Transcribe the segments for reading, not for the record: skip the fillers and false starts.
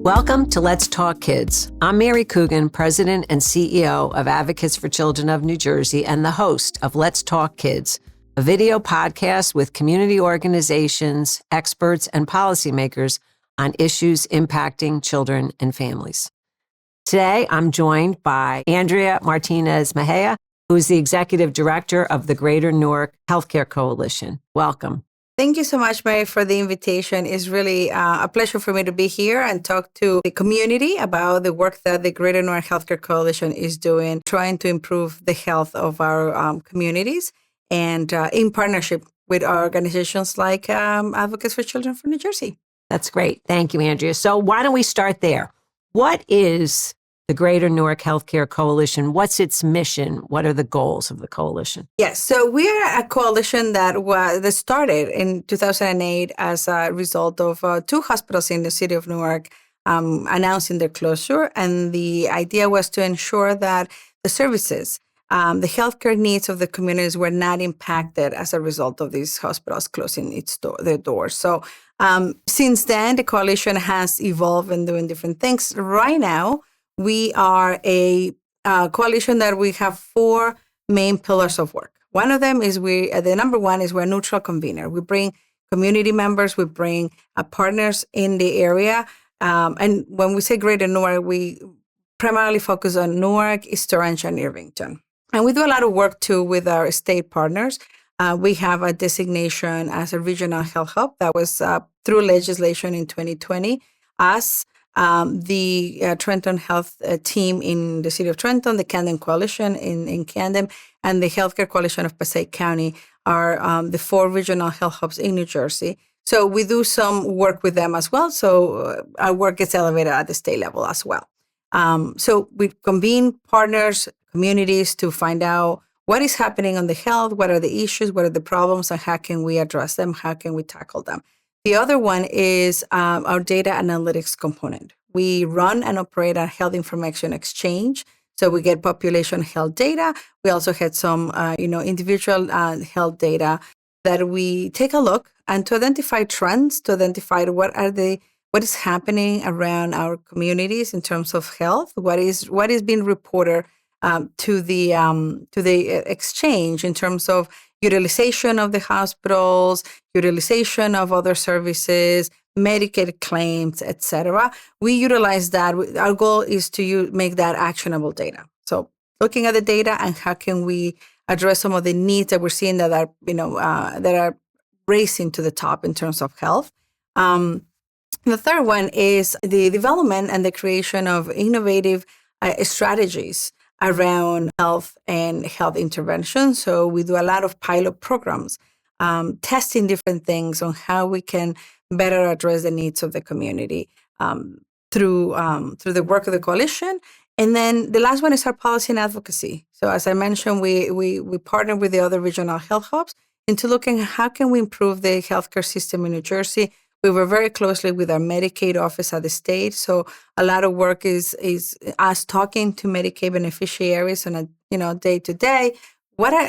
Welcome to Let's Talk Kids. I'm Mary Coogan, President and CEO of Advocates for Children of New Jersey and the host of Let's Talk Kids, a video podcast with community organizations, experts, and policymakers on issues impacting children and families. Today, I'm joined by Andrea Martinez-Mejia, who is the Executive Director of the Greater Newark Healthcare Coalition. Welcome. Thank you so much, Mary, for the invitation. It's really a pleasure for me to be here and talk to the community about the work that the Greater Newark Healthcare Coalition is doing, trying to improve the health of our communities and in partnership with our organizations like Advocates for Children from New Jersey. That's great. Thank you, Andrea. So why don't we start there? What is the Greater Newark Healthcare Coalition? What's its mission? What are the goals of the coalition? Yes, so we are a coalition that started in 2008 as a result of two hospitals in the city of Newark announcing their closure. And the idea was to ensure that the services, the healthcare needs of the communities were not impacted as a result of these hospitals closing their doors. So since then, the coalition has evolved and doing different things. Right now, we are a coalition that we have four main pillars of work. One of them is the number one is we're a neutral convener. We bring community members, we bring partners in the area. And when we say Greater Newark, we primarily focus on Newark, East Orange, and Irvington. And we do a lot of work too with our state partners. We have a designation as a regional health hub that was through legislation in 2020. Us, the Trenton Health team in the city of Trenton, the Camden Coalition in Camden, and the Healthcare Coalition of Passaic County are the four regional health hubs in New Jersey. So we do some work with them as well. So our work gets elevated at the state level as well. So we convene partners, communities to find out what is happening on the health, what are the issues, what are the problems, and how can we address them, how can we tackle them. The other one is our data analytics component. We run and operate a health information exchange. So we get population health data. We also had some, individual health data that we take a look and to identify trends, to identify what is happening around our communities in terms of health, what is being reported to the exchange in terms of utilization of the hospitals, utilization of other services, Medicaid claims, et cetera. We utilize that. Our goal is to make that actionable data. So looking at the data and how can we address some of the needs that we're seeing that are racing to the top in terms of health. The third one is the development and the creation of innovative strategies around health and health intervention. So we do a lot of pilot programs, testing different things on how we can better address the needs of the community through the work of the coalition. And then the last one is our policy and advocacy. So as I mentioned, we partner with the other regional health hubs into looking at how can we improve the healthcare system in New Jersey. We work very closely with our Medicaid office at the state. So a lot of work is us talking to Medicaid beneficiaries on a day to day.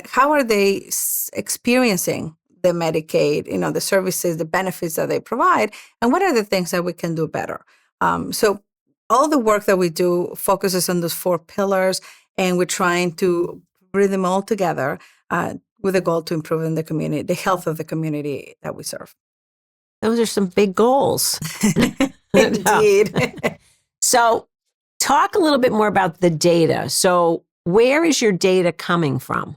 How are they experiencing the Medicaid, the services, the benefits that they provide, and what are the things that we can do better? So all the work that we do focuses on those four pillars, and we're trying to bring them all together with a goal to improve the community, the health of the community that we serve. Those are some big goals. Indeed. So talk a little bit more about the data. So where is your data coming from?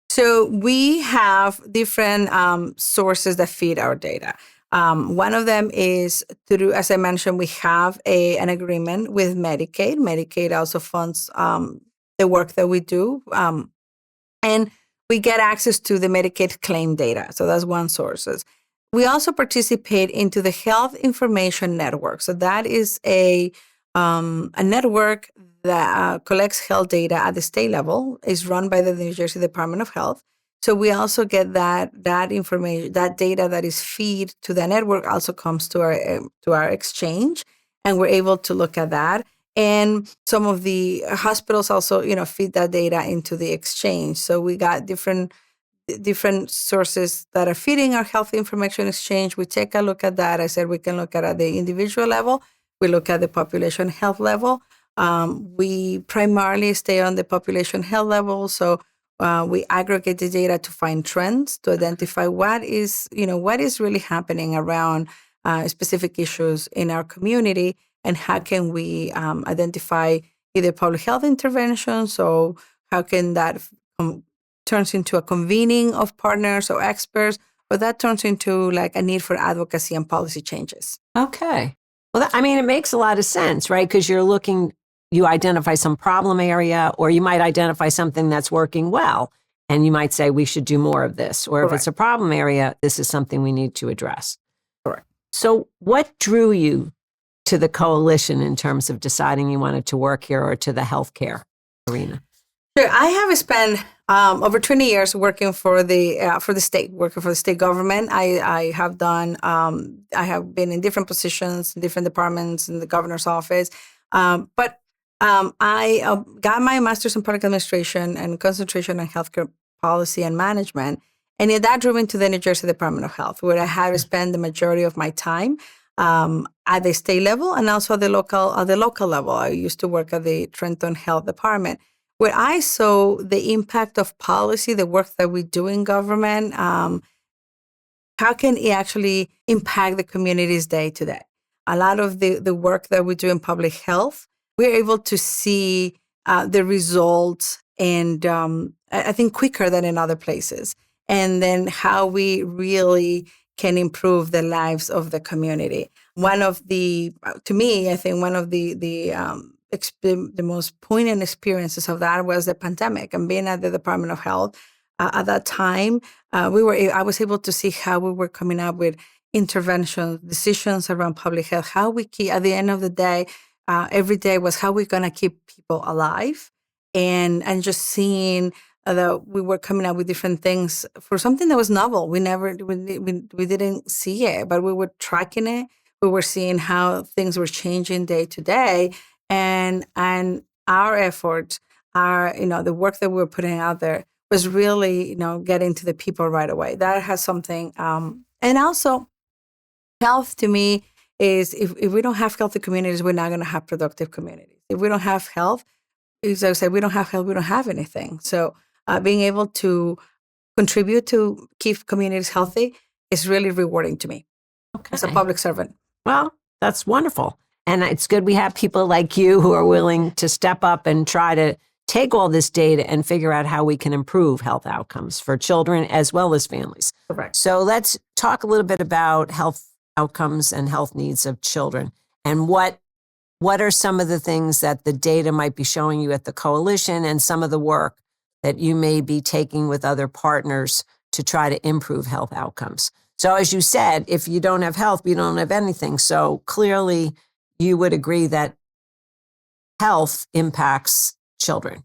So we have different sources that feed our data. One of them is through, as I mentioned, we have an agreement with Medicaid. Medicaid also funds the work that we do. And we get access to the Medicaid claim data. So that's one source. We also participate into the Health Information Network. So that is a network that collects health data at the state level. It's run by the New Jersey Department of Health. So we also get that information, that data that is feed to the network also comes to our exchange, and we're able to look at that. And some of the hospitals also, feed that data into the exchange. So we got different sources that are feeding our health information exchange. We take a look at that. I said we can look at the individual level. we look at the population health level. We primarily stay on the population health level. So we aggregate the data to find trends, to identify what is really happening around specific issues in our community, and how can we identify either public health interventions, so how can that turns into a convening of partners or experts, or that turns into like a need for advocacy and policy changes. Okay. Well, it makes a lot of sense, right? Because you identify some problem area, or you might identify something that's working well, and you might say we should do more of this. Or if it's a problem area, this is something we need to address. Correct. So what drew you to the coalition in terms of deciding you wanted to work here, or to the healthcare arena? Sure. I have spent over 20 years working for the state government. I have been in different positions, in different departments in the governor's office. But I got my master's in public administration and concentration on healthcare policy and management. And that drove me to the New Jersey Department of Health, where I had spent the majority of my time at the state level and also at the local level. I used to work at the Trenton Health Department, where I saw the impact of policy, the work that we do in government. How can it actually impact the communities day to day? A lot of the work that we do in public health, we're able to see the results, and I think quicker than in other places. And then how we really can improve the lives of the community. To me, I think one of the most poignant experiences of that was the pandemic, and being at the Department of Health at that time. I was able to see how we were coming up with interventions, decisions around public health. How we keep, at the end of the day, every day was how we're going to keep people alive, and just seeing that we were coming up with different things for something that was novel. We didn't see it, but we were tracking it. We were seeing how things were changing day to day, and our efforts, the work that we were putting out there was really, getting to the people right away. That has something, and also health to me is if we don't have healthy communities, we're not going to have productive communities. If we don't have health, as I said, we don't have health, we don't have anything. So being able to contribute to keep communities healthy is really rewarding to me as a public servant. Well, that's wonderful. And it's good we have people like you who are willing to step up and try to take all this data and figure out how we can improve health outcomes for children as well as families. Correct. So let's talk a little bit about health outcomes and health needs of children, and what are some of the things that the data might be showing you at the coalition, and some of the work that you may be taking with other partners to try to improve health outcomes. So as you said, if you don't have health, you don't have anything. So clearly you would agree that health impacts children,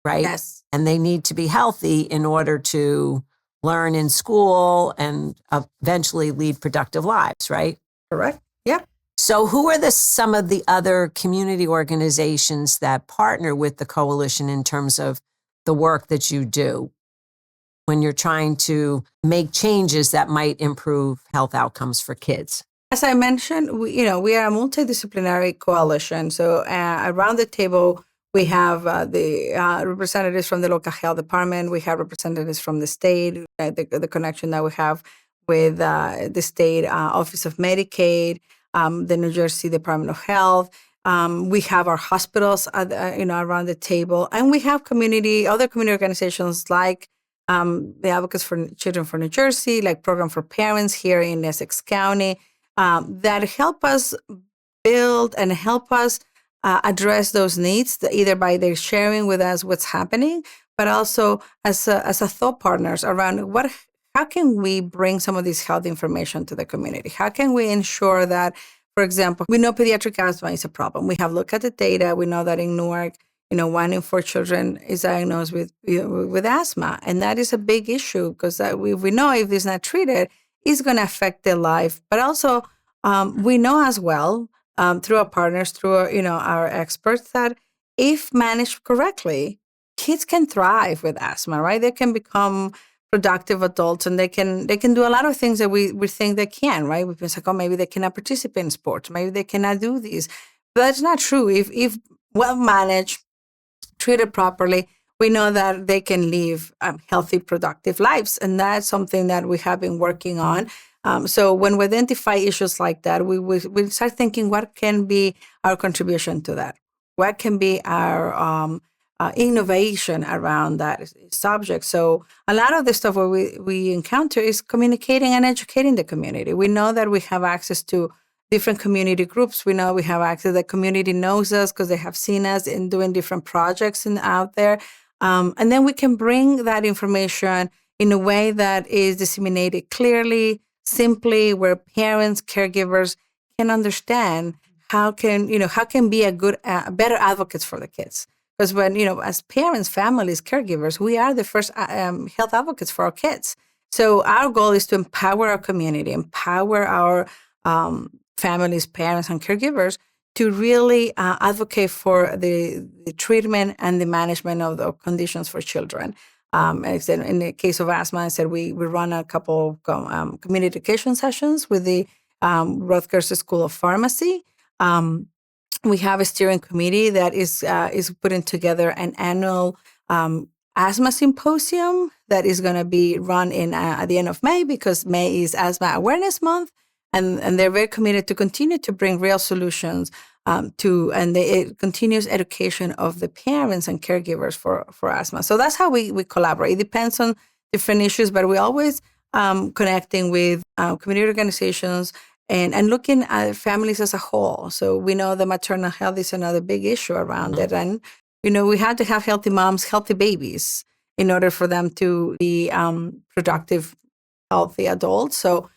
right? Yes. And they need to be healthy in order to learn in school and eventually lead productive lives, right? Correct. Yeah. So who are some of the other community organizations that partner with the coalition in terms of the work that you do when you're trying to make changes that might improve health outcomes for kids? As I mentioned, we are a multidisciplinary coalition. So around the table, we have the representatives from the local health department. We have representatives from the state, the connection that we have with the state Office of Medicaid, the New Jersey Department of Health. We have our hospitals, around the table, and we have other community organizations like the Advocates for Children for New Jersey, like Program for Parents here in Essex County, that help us build and help us address those needs, either by their sharing with us what's happening, but also as a thought partners around how can we bring some of this health information to the community? How can we ensure that, for example, we know pediatric asthma is a problem. We have looked at the data. We know that in Newark, 1 in 4 children is diagnosed with asthma. And that is a big issue because we know if it's not treated, it's going to affect their life. But also, we know as well, through our partners, through our experts, that if managed correctly, kids can thrive with asthma, right? They can become productive adults, and they can do a lot of things that we think they can, right? We think, oh, maybe they cannot participate in sports, maybe they cannot do these. But that's not true. If well managed, treated properly, we know that they can live healthy, productive lives. And that's something that we have been working on. So when we identify issues like that, we start thinking, what can be our contribution to that? What can be our innovation around that subject? So a lot of the stuff where we encounter is communicating and educating the community. We know that we have access to different community groups. We know we have access. The community knows us because they have seen us in doing different projects and out there. And then we can bring that information in a way that is disseminated clearly, simply, where parents, caregivers can understand how can be a good, better advocates for the kids. Because when, as parents, families, caregivers, we are the first health advocates for our kids. So our goal is to empower our community, empower our families, parents, and caregivers to really advocate for the treatment and the management of the conditions for children. I said, in the case of asthma, I said we run a couple of community education sessions with the Rutgers School of Pharmacy. We have a steering committee that is putting together an annual asthma symposium that is going to be run at the end of May, because May is Asthma Awareness Month. And they're very committed to continue to bring real solutions and the continuous education of the parents and caregivers for asthma. So that's how we collaborate. It depends on different issues, but we're always connecting with community organizations and looking at families as a whole. So we know that maternal health is another big issue around it. And, we have to have healthy moms, healthy babies in order for them to be productive, healthy adults. So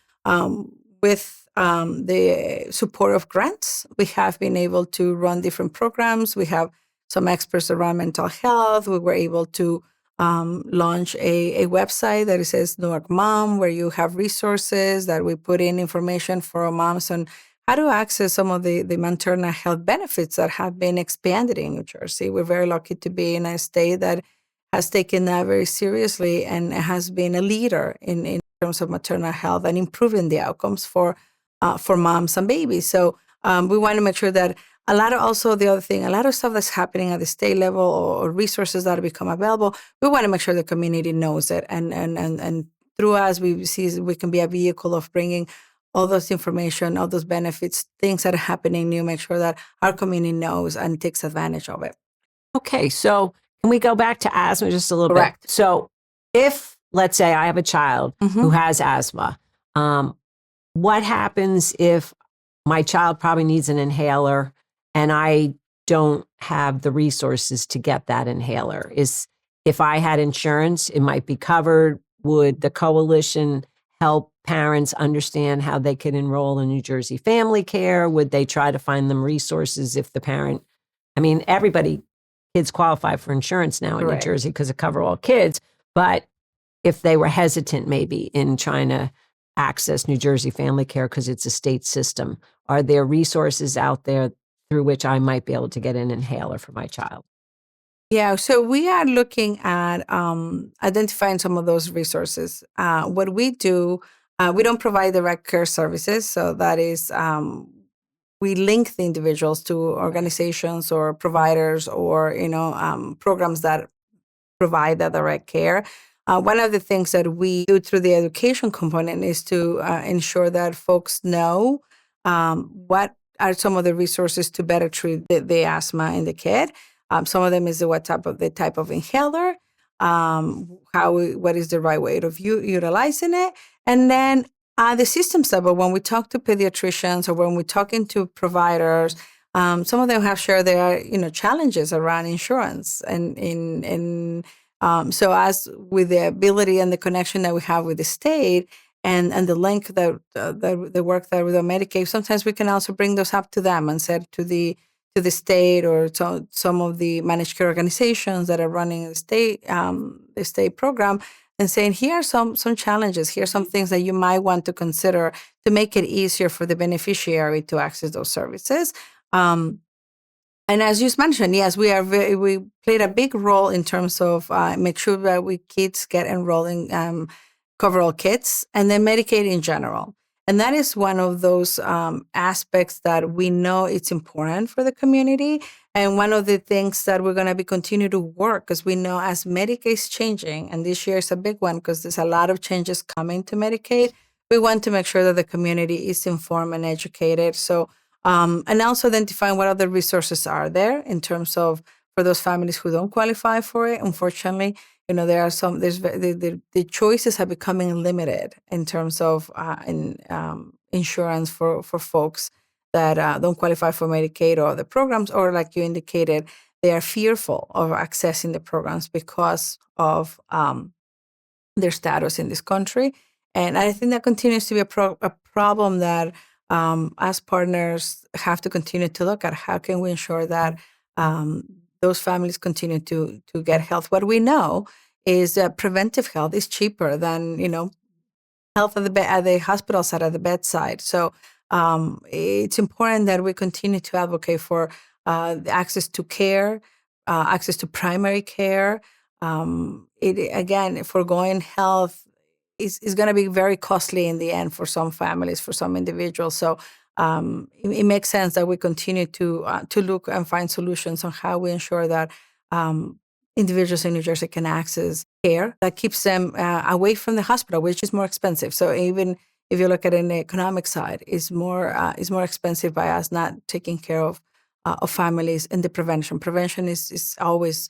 with the support of grants, we have been able to run different programs. We have some experts around mental health. We were able to launch a website that says Newark Mom, where you have resources that we put in information for moms on how to access some of the maternal health benefits that have been expanded in New Jersey. We're very lucky to be in a state that has taken that very seriously and has been a leader in terms of maternal health and improving the outcomes for moms and babies. So we want to make sure that a lot of stuff that's happening at the state level or resources that become available, we want to make sure the community knows it. And through us, we see we can be a vehicle of bringing all those information, all those benefits, things that are happening new, make sure that our community knows and takes advantage of it. Okay, so can we go back to asthma just a little Correct. bit? So if, let's say, I have a child who has asthma, what happens if my child probably needs an inhaler and I don't have the resources to get that inhaler? If I had insurance, it might be covered. Would the coalition help parents understand how they could enroll in New Jersey Family Care? Would they try to find them resources if the parent, kids qualify for insurance now in New Jersey because it covers all kids, but if they were hesitant maybe in trying to access New Jersey Family Care because it's a state system, are there resources out there through which I might be able to get an inhaler for my child? Yeah, so we are looking at identifying some of those resources. What we do, we don't provide direct care services. So that is, we link the individuals to organizations or providers or, programs that provide that direct care. One of the things that we do through the education component is to ensure that folks know what are some of the resources to better treat the asthma in the kid. Some of them is the type of inhaler, what is the right way of utilizing it, and then the systems level. When we talk to pediatricians or when we're talking to providers, some of them have shared their challenges around insurance, and so as with the ability and the connection that we have with the state and the link that the work that with Medicaid, sometimes we can also bring those up to them and say to the state or to some of the managed care organizations that are running the state program, and saying, here are some challenges, here are some things that you might want to consider to make it easier for the beneficiary to access those services. And as you mentioned, yes, we played a big role in terms of make sure that kids get enrolled in coverall kits and then Medicaid in general. And that is one of those aspects that we know it's important for the community. And one of the things that we're going to be continue to work, because we know as Medicaid is changing, and this year is a big one because there's a lot of changes coming to Medicaid, we want to make sure that the community is informed and educated. So, and also identifying what other resources are there in terms of for those families who don't qualify for it. Unfortunately, there are some. The choices are becoming limited in terms of insurance for folks that don't qualify for Medicaid or the programs, or like you indicated, they are fearful of accessing the programs because of their status in this country. And I think that continues to be a problem that as partners have to continue to look at. How can we ensure that those families continue to get health? What we know is that preventive health is cheaper than health at the hospital side, at the bedside. So it's important that we continue to advocate for the access to care, access to primary care. Again, foregoing health is going to be very costly in the end for some families, for some individuals. So it makes sense that we continue to look and find solutions on how we ensure that individuals in New Jersey can access care that keeps them away from the hospital, which is more expensive. So even if you look at it in the economic side, is more expensive by us not taking care of families and the prevention. Prevention is always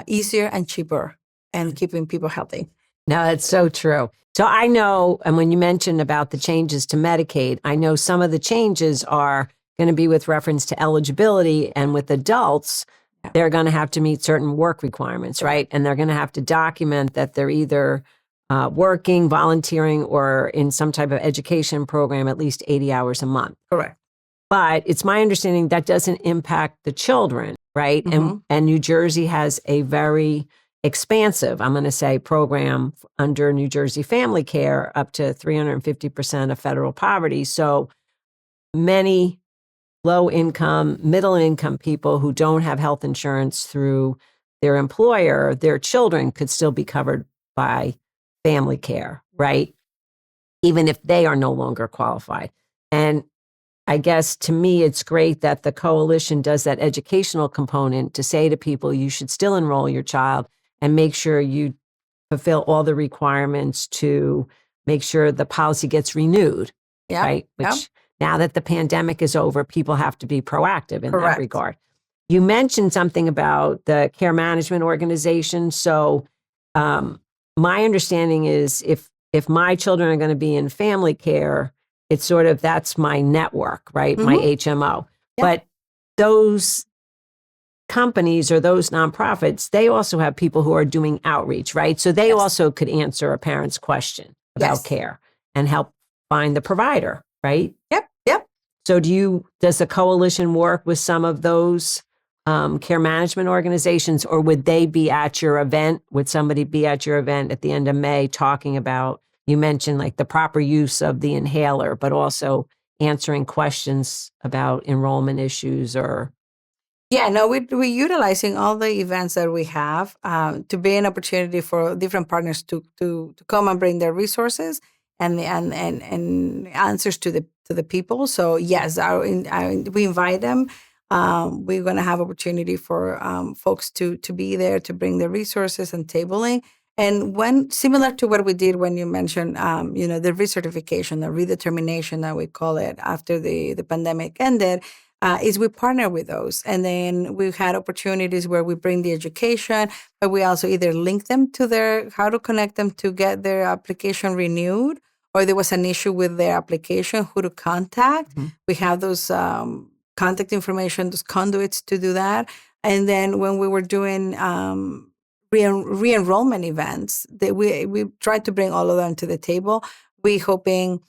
easier and cheaper and keeping people healthy. No, that's so true. So I know, and when you mentioned about the changes to Medicaid, I know some of the changes are going to be with reference to eligibility, and with adults, they're going to have to meet certain work requirements, right? And they're going to have to document that they're either working, volunteering, or in some type of education program at least 80 hours a month. Correct. But it's my understanding that doesn't impact the children, right? Mm-hmm. And New Jersey has a very expansive, I'm going to say, program under New Jersey Family Care up to 350% of federal poverty. So many low-income, middle-income people who don't have health insurance through their employer, their children could still be covered by family care, right? Even if they are no longer qualified. And I guess to me, it's great that the coalition does that educational component to say to people, you should still enroll your child and make sure you fulfill all the requirements to make sure the policy gets renewed, right? Which now that the pandemic is over, people have to be proactive in that regard. You mentioned something about the care management organization. So my understanding is if my children are going to be in family care, it's sort of, that's my network, right? Mm-hmm. My HMO. Yep. But those companies or those nonprofits, they also have people who are doing outreach, right? So they also could answer a parent's question about care and help find the provider, right? Yep. So does the coalition work with some of those care management organizations, or would they be at your event? Would somebody be at your event at the end of May talking about, you mentioned like the proper use of the inhaler, but also answering questions about enrollment issues or? Yeah, no, we're utilizing all the events that we have to be an opportunity for different partners to come and bring their resources and answers to the people. So yes, we invite them. We're going to have opportunity for folks to be there to bring their resources and tabling. And when similar to what we did when you mentioned, the recertification, the redetermination that we call it after the pandemic ended, is we partner with those. And then we've had opportunities where we bring the education, but we also either link them to how to connect them to get their application renewed, or there was an issue with their application, who to contact. Mm-hmm. We have those contact information, those conduits to do that. And then when we were doing re-enrollment events, we tried to bring all of them to the table. We're hoping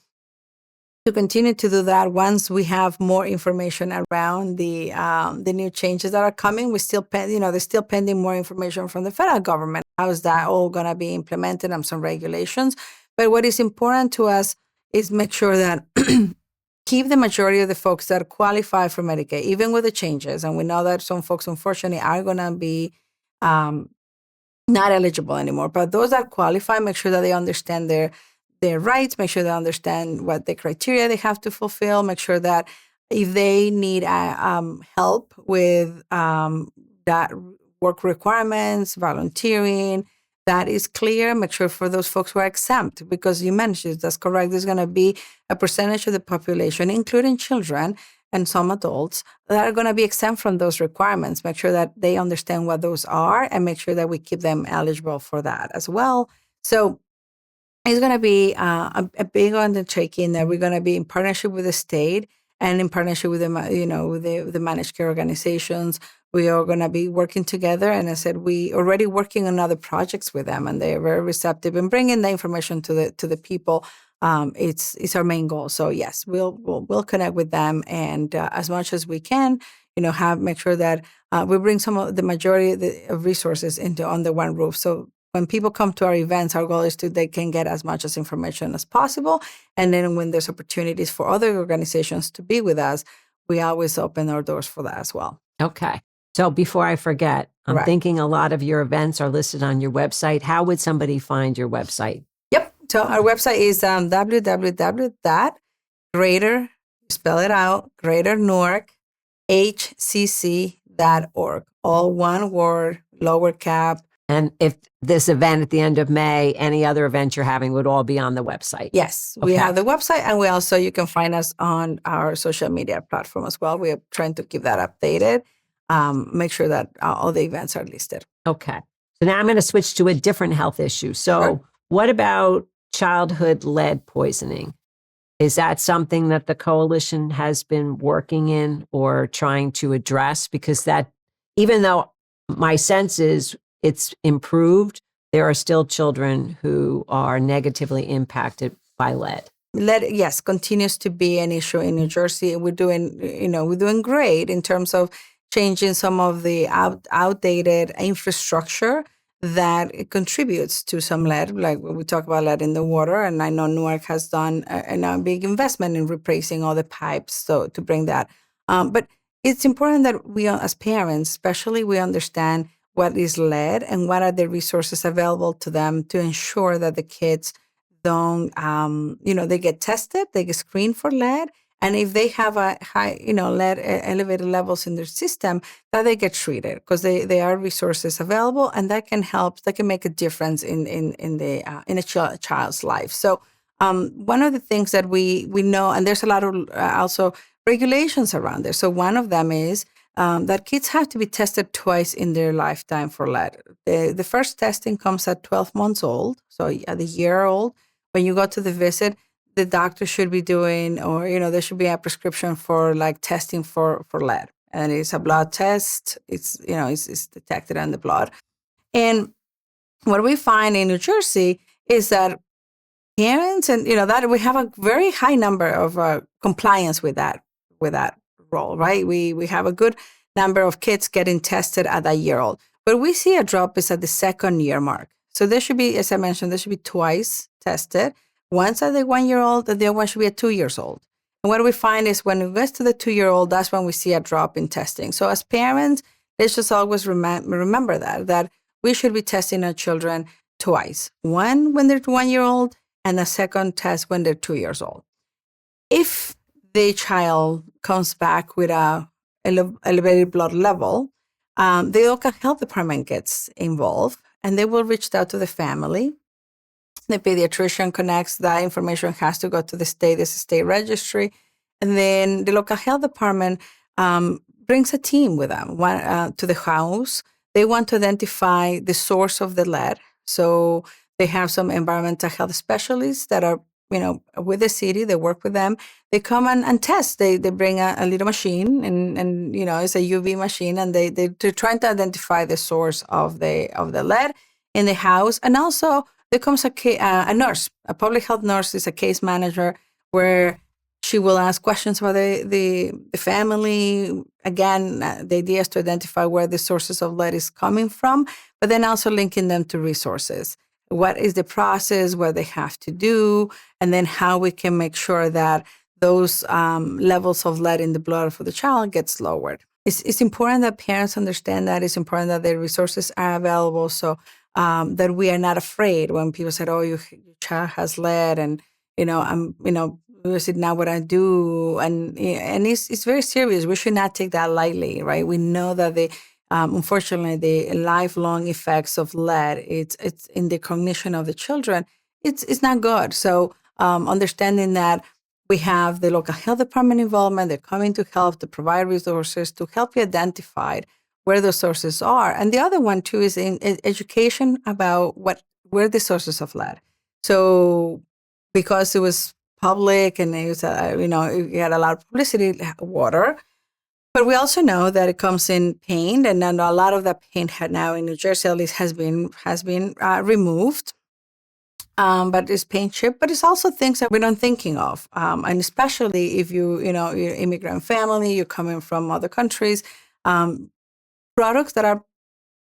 to continue to do that once we have more information around the new changes that are coming. There's still pending more information from the federal government. How is that all going to be implemented and some regulations? But what is important to us is make sure that keep the majority of the folks that qualify for Medicaid, even with the changes. And we know that some folks, unfortunately, are going to be not eligible anymore. But those that qualify, make sure that they understand their rights, make sure they understand what the criteria they have to fulfill, make sure that if they need help with that work requirements, volunteering, that is clear. Make sure for those folks who are exempt, because you mentioned that's correct. There's going to be a percentage of the population, including children and some adults, that are going to be exempt from those requirements. Make sure that they understand what those are and make sure that we keep them eligible for that as well. So it's going to be a big undertaking that we're going to be in partnership with the state and in partnership with the managed care organizations. We are going to be working together. And I said, we already working on other projects with them, and they're very receptive and bringing the information to the people. It's our main goal. So yes, we'll connect with them, and as much as we can, make sure that we bring some of the majority of resources under one roof. So when people come to our events, our goal is they can get as much as information as possible. And then when there's opportunities for other organizations to be with us, we always open our doors for that as well. Okay. So before I forget, I'm thinking a lot of your events are listed on your website. How would somebody find your website? Yep. So our website is www.greater, spell it out, Greater Newark HCC.org. All one word, lower cap. And if this event at the end of May, any other event you're having would all be on the website? Yes, we have the website, and you can find us on our social media platform as well. We are trying to keep that updated. Make sure that all the events are listed. Okay. So now I'm going to switch to a different health issue. So what about childhood lead poisoning? Is that something that the coalition has been working in or trying to address? Because that, even though my sense is it's improved, there are still children who are negatively impacted by lead. Lead, yes, continues to be an issue in New Jersey. We're doing great in terms of changing some of the outdated infrastructure that contributes to some lead. Like we talk about lead in the water, and I know Newark has done a big investment in replacing all the pipes to bring that. But it's important that we, as parents, especially, we understand what is lead and what are the resources available to them to ensure that the kids don't, they get tested, they get screened for lead. And if they have a high, lead elevated levels in their system, that they get treated, because they are resources available, and that can help. That can make a difference in a child's life. So one of the things that we know, and there's a lot of also regulations around there. So one of them is that kids have to be tested twice in their lifetime for lead. The first testing comes at 12 months old, so at a year old. When you go to the visit, the doctor should be doing, or there should be a prescription for like testing for lead, and it's a blood test. It's it's detected in the blood. And what we find in New Jersey is that parents, and that we have a very high number of compliance with that role, right? We have a good number of kids getting tested at that year old, but we see a drop is at the 2nd year mark. So there should be, as I mentioned, there should be twice tested. Once at the 1 year old, the other one should be at 2 years old. And what we find is when it gets to the 2 year old, that's when we see a drop in testing. So as parents, let's just always remember that we should be testing our children twice. One when they're 1 year old, and a second test when they're 2 years old. If the child comes back with a elevated blood level, the local health department gets involved, and they will reach out to the family. The pediatrician connects. That information has to go to the state. There's a state registry. And then the local health department brings a team with them to the house. They want to identify the source of the lead. So they have some environmental health specialists that are, with the city. They work with them. They come and test. They bring a little machine, and it's a UV machine, and they're trying to identify the source of the lead in the house. And also, there comes a nurse, a public health nurse is a case manager, where she will ask questions about the family. Again, the idea is to identify where the sources of lead is coming from, but then also linking them to resources. What is the process, what they have to do, and then how we can make sure that those levels of lead in the blood for the child gets lowered. It's important that parents understand that. It's important that the resources are available, so that we are not afraid when people say, "Oh, your child has lead," and is it not what I do? And it's very serious. We should not take that lightly, right? We know that unfortunately the lifelong effects of lead, it's in the cognition of the children. It's not good. So understanding that we have the local health department involvement, they're coming to help to provide resources to help you identify where those sources are. And the other one too is in education about where the sources of lead. So because it was public and it was, it had a lot of publicity, water. But we also know that it comes in paint, and then a lot of that paint now in New Jersey at least has been removed. But it's paint chip, but it's also things that we're not thinking of. And especially if you're immigrant family, you're coming from other countries, products that are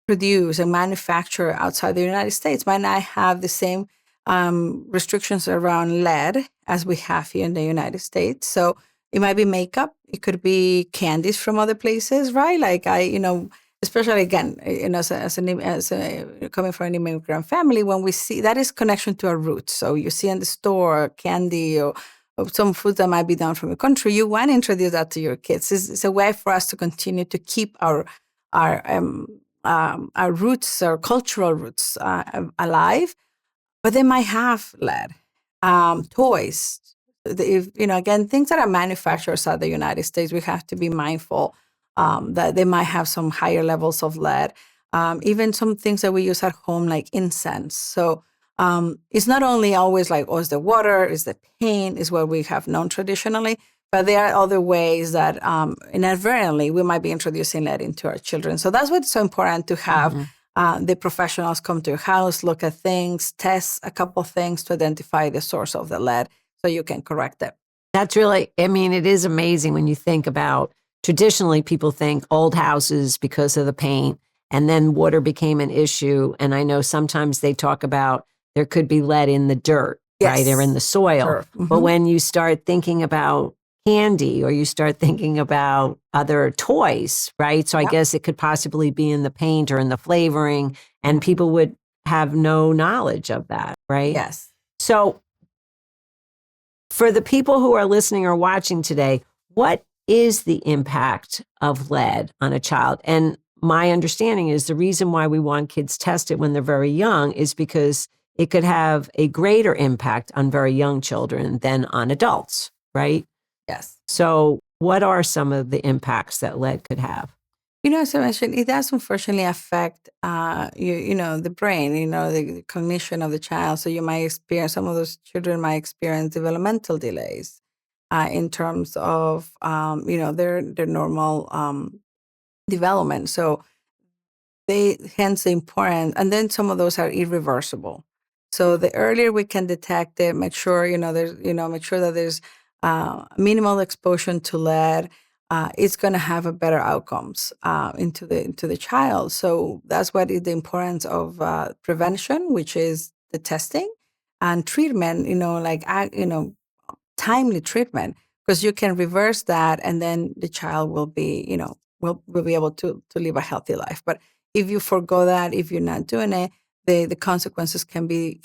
produced and manufactured outside the United States might not have the same restrictions around lead as we have here in the United States. So it might be makeup. It could be candies from other places, right? Like especially again, coming from an immigrant family, when we see that is connection to our roots. So you see in the store candy or some food that might be down from your country, you want to introduce that to your kids. It's a way for us to continue to keep our roots, our cultural roots alive. But they might have lead. Toys, again, things that are manufactured outside the United States, we have to be mindful that they might have some higher levels of lead. Even some things that we use at home, like incense. So it's not only always like, it's the water, it's the paint, is what we have known traditionally, but there are other ways that inadvertently we might be introducing lead into our children. So that's why it's so important to have the professionals come to your house, look at things, test a couple of things to identify the source of the lead so you can correct it. That's really, it is amazing when you think about, traditionally people think old houses because of the paint, and then water became an issue. And I know sometimes they talk about there could be lead in the dirt, right, or in the soil. Sure. But when you start thinking about candy or you start thinking about other toys, right? So I guess it could possibly be in the paint or in the flavoring, and people would have no knowledge of that, right? Yes. So for the people who are listening or watching today, what is the impact of lead on a child? And my understanding is the reason why we want kids tested when they're very young is because it could have a greater impact on very young children than on adults, right? Yes. So what are some of the impacts that lead could have? As I mentioned, it does unfortunately affect the brain, the cognition of the child. So you might experience, some of those children might experience developmental delays in terms of, their normal development. So hence the importance, and then some of those are irreversible. So the earlier we can detect it, make sure, make sure that there's minimal exposure to lead, it's going to have a better outcomes into the child. So that's what is the importance of prevention, which is the testing, and treatment. Timely treatment, because you can reverse that, and then the child will be, will be able to live a healthy life. But if you forgo that, if you're not doing it, the consequences can be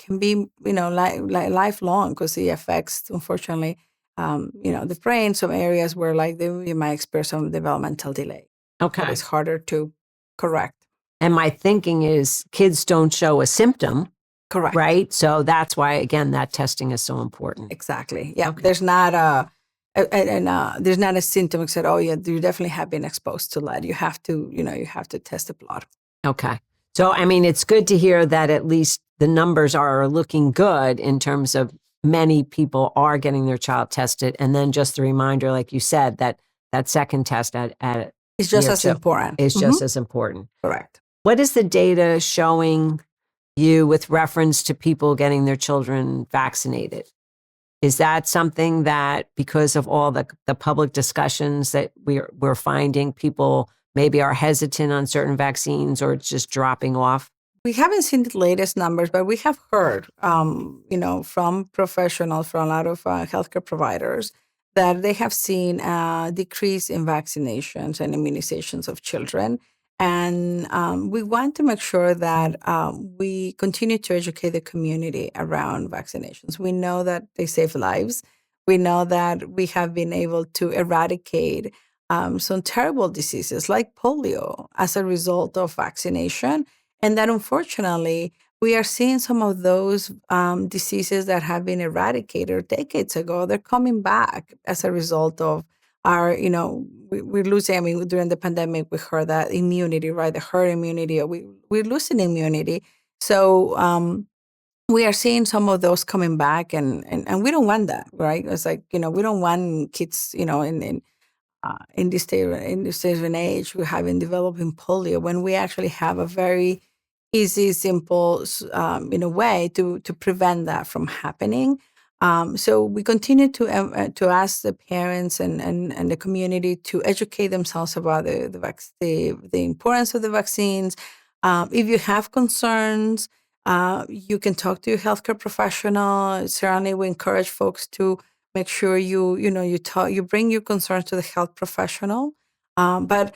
lifelong, because it affects, unfortunately, the brain, some areas where you might experience some developmental delay. Okay. So it's harder to correct. And my thinking is kids don't show a symptom. Correct. Right? So that's why, again, that testing is so important. Exactly. Yeah. Okay. There's not there's not a symptom that said, oh yeah, you definitely have been exposed to lead. You have to, you have to test the blood. Okay. So, it's good to hear that at least the numbers are looking good in terms of many people are getting their child tested. And then just the reminder, like you said, that second test at it's just as important. It's just as important. Correct. What is the data showing you with reference to people getting their children vaccinated? Is that something that, because of all the public discussions that we're finding, people maybe are hesitant on certain vaccines, or it's just dropping off? We haven't seen the latest numbers, but we have heard, from professionals, from a lot of healthcare providers, that they have seen a decrease in vaccinations and immunizations of children. And we want to make sure that we continue to educate the community around vaccinations. We know that they save lives. We know that we have been able to eradicate some terrible diseases like polio as a result of vaccination. And that unfortunately, we are seeing some of those diseases that have been eradicated decades ago. They're coming back as a result of our, we're losing. I mean, during the pandemic, we heard that immunity, right? The herd immunity, we're losing immunity. So we are seeing some of those coming back, and we don't want that, right? It's like, we don't want kids, in this day and age, we have been developing polio when we actually have a very easy, simple, way to prevent that from happening. So we continue to ask the parents and the community to educate themselves about the importance of the vaccines. If you have concerns, you can talk to your healthcare professional. Certainly, we encourage folks to make sure you bring your concerns to the health professional. But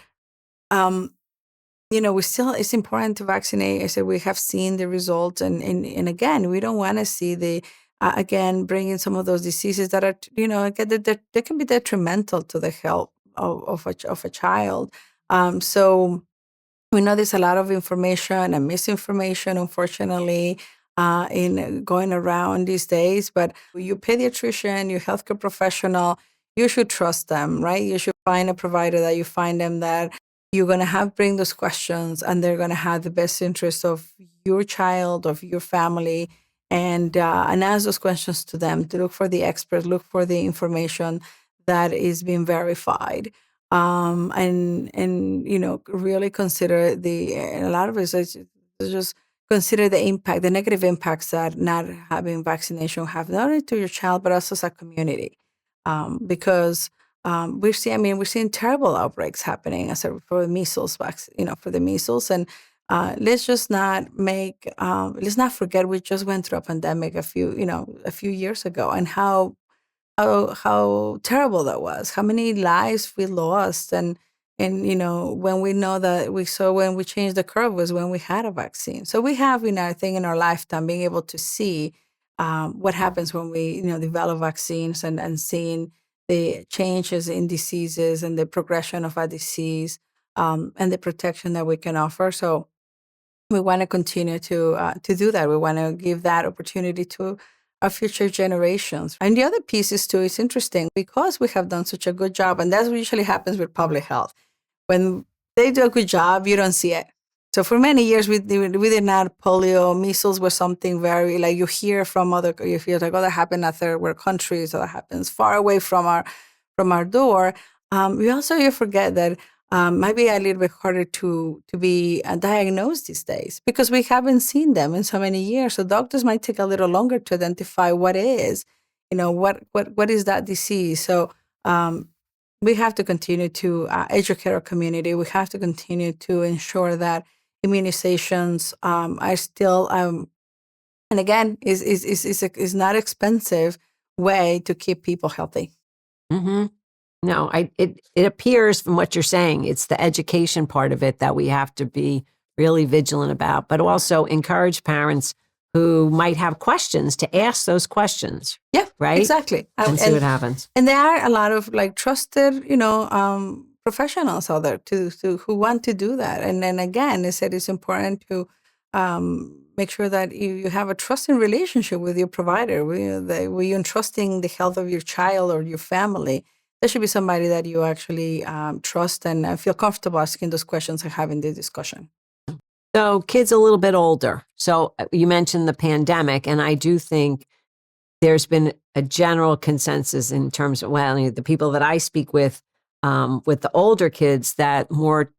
we still, it's important to vaccinate. I said we have seen the results, and again, we don't want to see the again bringing some of those diseases that are again they can be detrimental to the health of a child. So we know there's a lot of information and misinformation, unfortunately, in going around these days. But your pediatrician, your healthcare professional, you should trust them, right? You should find a provider that you find them that you're going to have bring those questions, and they're going to have the best interest of your child, of your family, and ask those questions to them. To look for the experts, look for the information that is being verified. And really consider a lot of it is just consider the impact, the negative impacts that not having vaccination have, not only to your child but also as a community, because we're seeing terrible outbreaks happening for the measles vaccine, for the measles. And let's just let's not forget we just went through a pandemic a few years ago, and how terrible that was, how many lives we lost. And when we know that we saw when we changed the curve was when we had a vaccine. So we have, I think, in our lifetime being able to see what happens when we develop vaccines, and seeing the changes in diseases and the progression of a disease, and the protection that we can offer. So we want to continue to do that. We want to give that opportunity to our future generations. And the other piece is too, it's interesting because we have done such a good job, and that's what usually happens with public health. When they do a good job, you don't see it. So for many years, we did not. Polio, measles were something very, like, you hear from you feel like, oh, that happened at third world countries, or that happens far away from our door. You forget that might be a little bit harder to be diagnosed these days because we haven't seen them in so many years. So doctors might take a little longer to identify what is, what is that disease. So we have to continue to educate our community. We have to continue to ensure that immunizations are still, and again, is not expensive way to keep people healthy. Mm-hmm. No, it appears from what you're saying, it's the education part of it that we have to be really vigilant about, but also encourage parents who might have questions to ask those questions. Yeah, right? Exactly. And see what happens. And there are a lot of trusted, professionals out there who want to do that. And then again, I said it's important to make sure that you have a trusting relationship with your provider. Where you're entrusting the health of your child or your family, there should be somebody that you actually trust and feel comfortable asking those questions and having the discussion. So kids a little bit older. So you mentioned the pandemic, and I do think there's been a general consensus in terms of, the people that I speak with the older kids, that more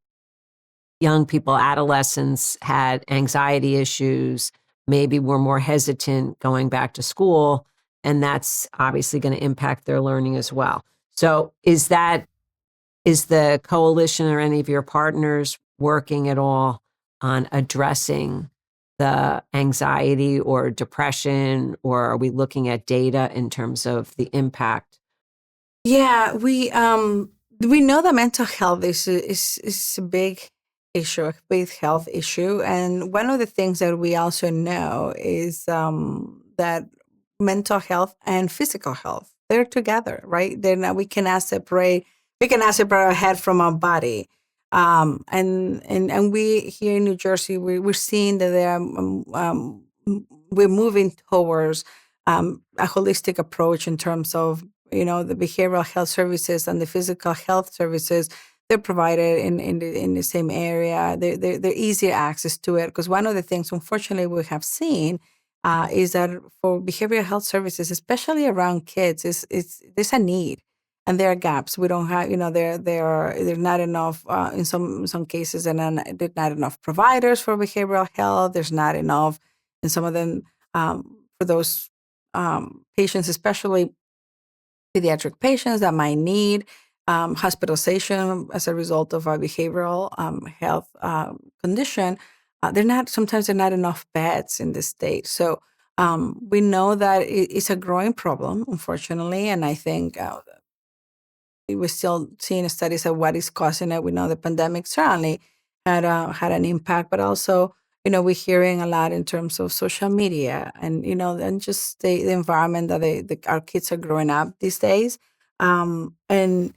young people, adolescents, had anxiety issues, maybe were more hesitant going back to school, and that's obviously going to impact their learning as well. So is the coalition or any of your partners working at all on addressing the anxiety or depression, or are we looking at data in terms of the impact Yeah, we know that mental health is a big issue, a big health issue, and one of the things that we also know is that mental health and physical health, they're together, right? They're not. We cannot separate our head from our body. And we here in New Jersey, we're seeing that we're moving towards a holistic approach in terms of the behavioral health services and the physical health services. They're provided in the same area. They're easier access to it, because one of the things, unfortunately, we have seen is that for behavioral health services, especially around kids, is there's a need and there are gaps. We don't have, there are not enough in some cases, and then there's not enough providers for behavioral health. There's not enough in some of them for those patients, especially pediatric patients that might need hospitalization as a result of a behavioral health condition. Sometimes there are not enough beds in the state. So we know that it's a growing problem, unfortunately, and I think we're still seeing studies of what is causing it. We know the pandemic certainly had an impact, but also, we're hearing a lot in terms of social media and and just the environment that our kids are growing up these days. And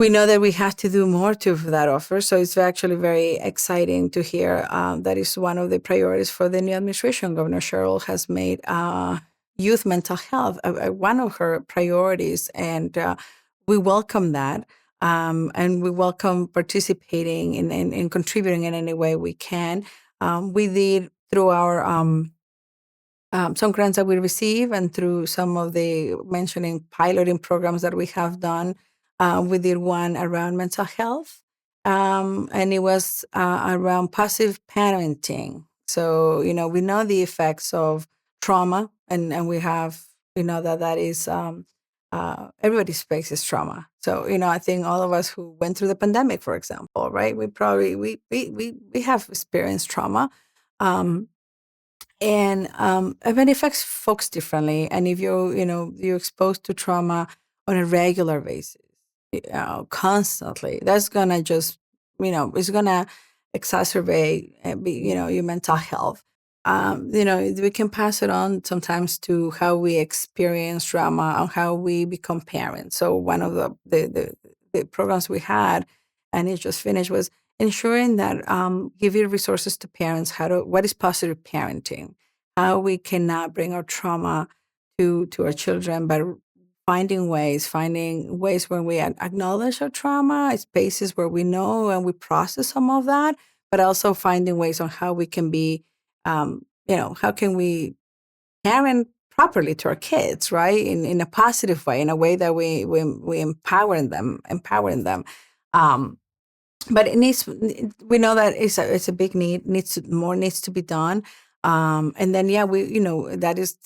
we know that we have to do more to for that offer. So it's actually very exciting to hear that is one of the priorities for the new administration. Governor Sherrill has made youth mental health one of her priorities, and we welcome that. And we welcome participating in contributing in any way we can. We did through our some grants that we receive and through some of the mentioning piloting programs that we have done. We did one around mental health, and it was around positive parenting. So, we know the effects of trauma, and we have, that is, everybody faces trauma. So, I think all of us who went through the pandemic, for example, right, we probably, we have experienced trauma. And it affects folks differently. And if you're exposed to trauma on a regular basis, constantly, that's gonna just, it's gonna exacerbate, your mental health. We can pass it on sometimes to how we experience trauma and how we become parents. So one of the programs we had, and it just finished, was ensuring that giving resources to parents what is positive parenting, how we cannot bring our trauma to our children, but finding ways when we acknowledge our trauma, spaces where we know and we process some of that, but also finding ways on how we can be, how can we parent properly to our kids, right? In a positive way, in a way that we empowering them. But we know that it's a big need. More needs to be done. And then, that is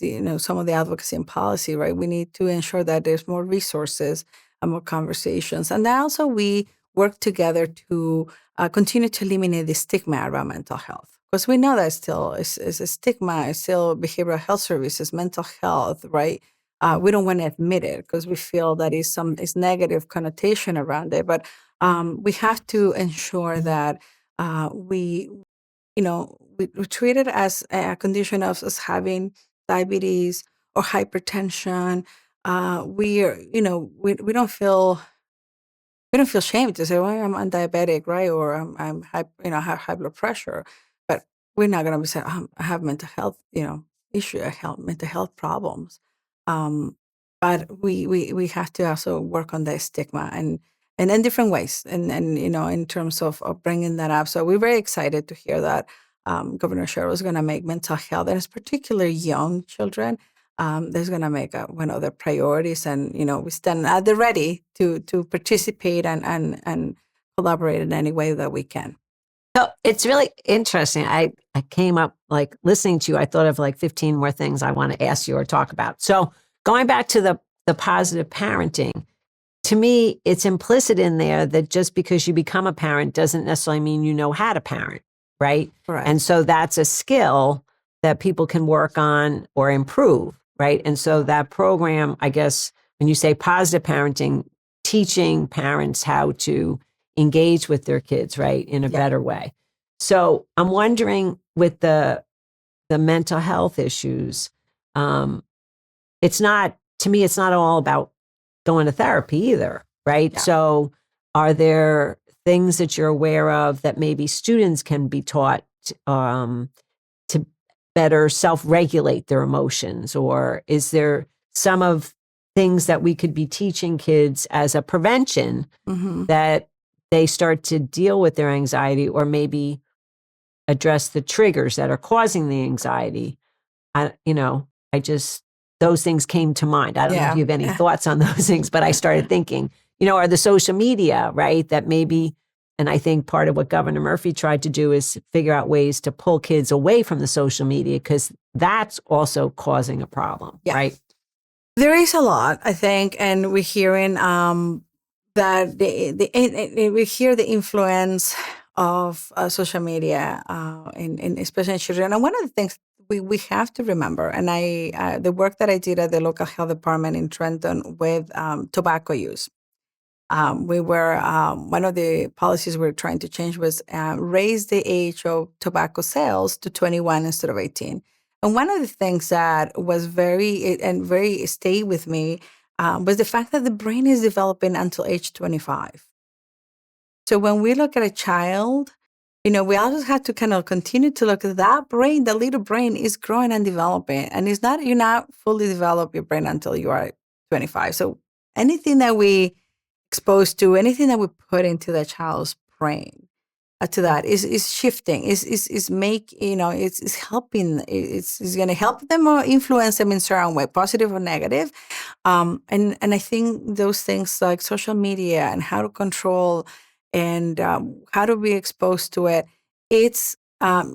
some of the advocacy and policy, right? We need to ensure that there's more resources and more conversations. And then also we work together to continue to eliminate the stigma around mental health. Because we know that still is a stigma, it's still behavioral health services, mental health, right? We don't want to admit it because we feel that is negative connotation around it. But we have to ensure that we treat it as a condition of us having diabetes or hypertension. We don't feel shame to say, well, I'm diabetic, right? Or I'm have high blood pressure. But we're not going to be saying, I have mental health, issue, mental health problems. But we have to also work on the stigma and in different ways, and in terms of bringing that up. So we're very excited to hear that Governor Sherrill is going to make mental health, and it's particularly young children, that's going to make one of their priorities. And we stand at the ready to participate and collaborate in any way that we can. So it's really interesting. I came up like listening to you. I thought of like 15 more things I want to ask you or talk about. So going back to the positive parenting, to me, it's implicit in there that just because you become a parent doesn't necessarily mean you know how to parent, right? Right. And so that's a skill that people can work on or improve, right? And so that program, I guess, when you say positive parenting, teaching parents how to engage with their kids, right, in a better way. So I'm wondering with the mental health issues, it's not, to me, it's not all about going to therapy either, right? Yeah. So are there things that you're aware of that maybe students can be taught to better self-regulate their emotions? Or is there some of things that we could be teaching kids as a prevention that they start to deal with their anxiety, or maybe address the triggers that are causing the anxiety? Those things came to mind. I don't know if you have any thoughts on those things, but I started thinking, are the social media, right? That maybe, and I think part of what Governor Murphy tried to do is figure out ways to pull kids away from the social media, because that's also causing a problem, right? There is a lot, I think, and we're hearing that we hear the influence of social media, in especially in children. And one of the things we have to remember, and the work that I did at the local health department in Trenton with tobacco use. We were one of the policies we were trying to change was raise the age of tobacco sales to 21 instead of 18. And one of the things that was very stayed with me was the fact that the brain is developing until age 25. So when we look at a child, we always have to kind of continue to look at that brain. The little brain is growing and developing, and you're not fully develop your brain until you are 25. So anything that we exposed to, anything that we put into the child's brain, to that is shifting, is helping, it's going to help them or influence them in certain way, positive or negative. And I think those things like social media and how to control and how to be exposed to it, it's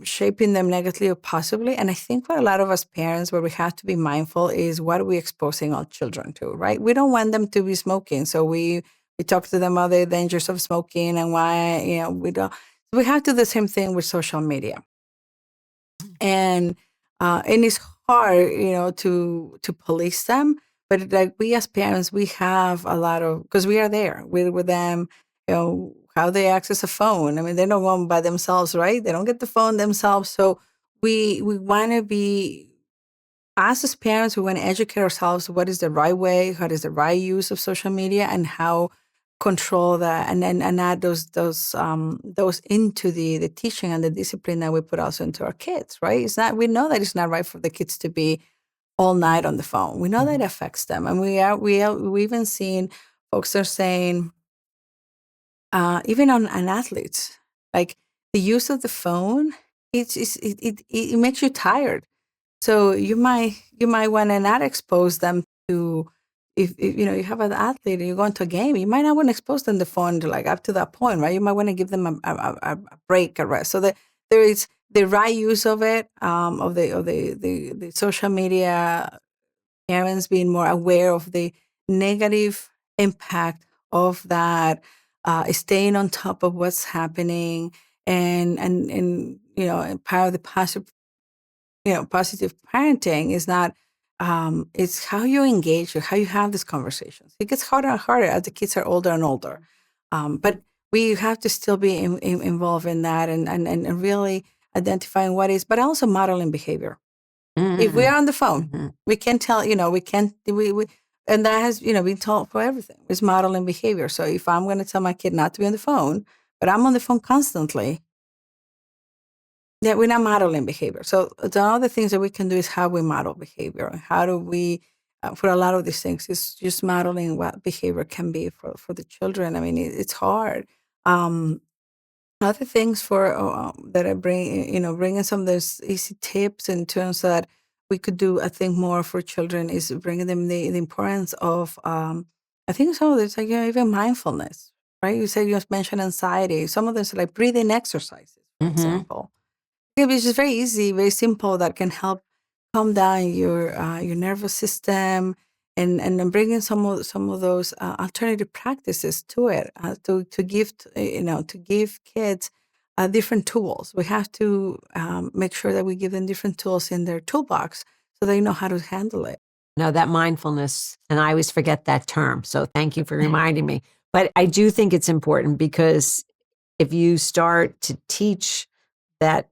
shaping them negatively or positively. And I think for a lot of us parents, where we have to be mindful is what are we exposing our children to, right? We don't want them to be smoking, so we talk to them about the dangers of smoking and why, we don't. We have to do the same thing with social media. And it's hard, to police them. But like we as parents, we have a lot of, because we are there with them, how they access a phone. I mean, they don't go by themselves, right? They don't get the phone themselves. So we want to be, us as parents, we want to educate ourselves what is the right way, what is the right use of social media, and how control that, and add those into the teaching and the discipline that we put also into our kids, right? We know that it's not right for the kids to be all night on the phone. We know that it affects them, and we even seen folks are saying, even on athletes, like the use of the phone, it makes you tired. So you might want to not expose them to, if you have an athlete and you go into a game, you might not want to expose them to the phone to like up to that point, right? You might want to give them a break, a rest. So that there is the right use of it, of the social media, parents being more aware of the negative impact of that, staying on top of what's happening, and part of the positive parenting is not, it's how you engage or how you have these conversations. It gets harder and harder as the kids are older and older. But we have to still be involved in that, and really identifying what is, but also modeling behavior. If we are on the phone, we can tell, and that has, been taught for everything. It's modeling behavior. So if I'm going to tell my kid not to be on the phone, but I'm on the phone constantly, yeah, we're not modeling behavior. So the other things that we can do is how we model behavior. How do we, for a lot of these things, is just modeling what behavior can be for the children. I mean, it's hard. Other things that I bring, bringing some of those easy tips in terms that we could do, I think, more for children is bringing them the importance of, I think some of this, like, even mindfulness, right? You said you just mentioned anxiety. Some of this, like breathing exercises, for example. It's just very easy, very simple, that can help calm down your nervous system, and then bringing some of those alternative practices to it, to give kids different tools. We have to make sure that we give them different tools in their toolbox so they know how to handle it. No, that mindfulness, and I always forget that term. So thank you for reminding me. But I do think it's important because if you start to teach that,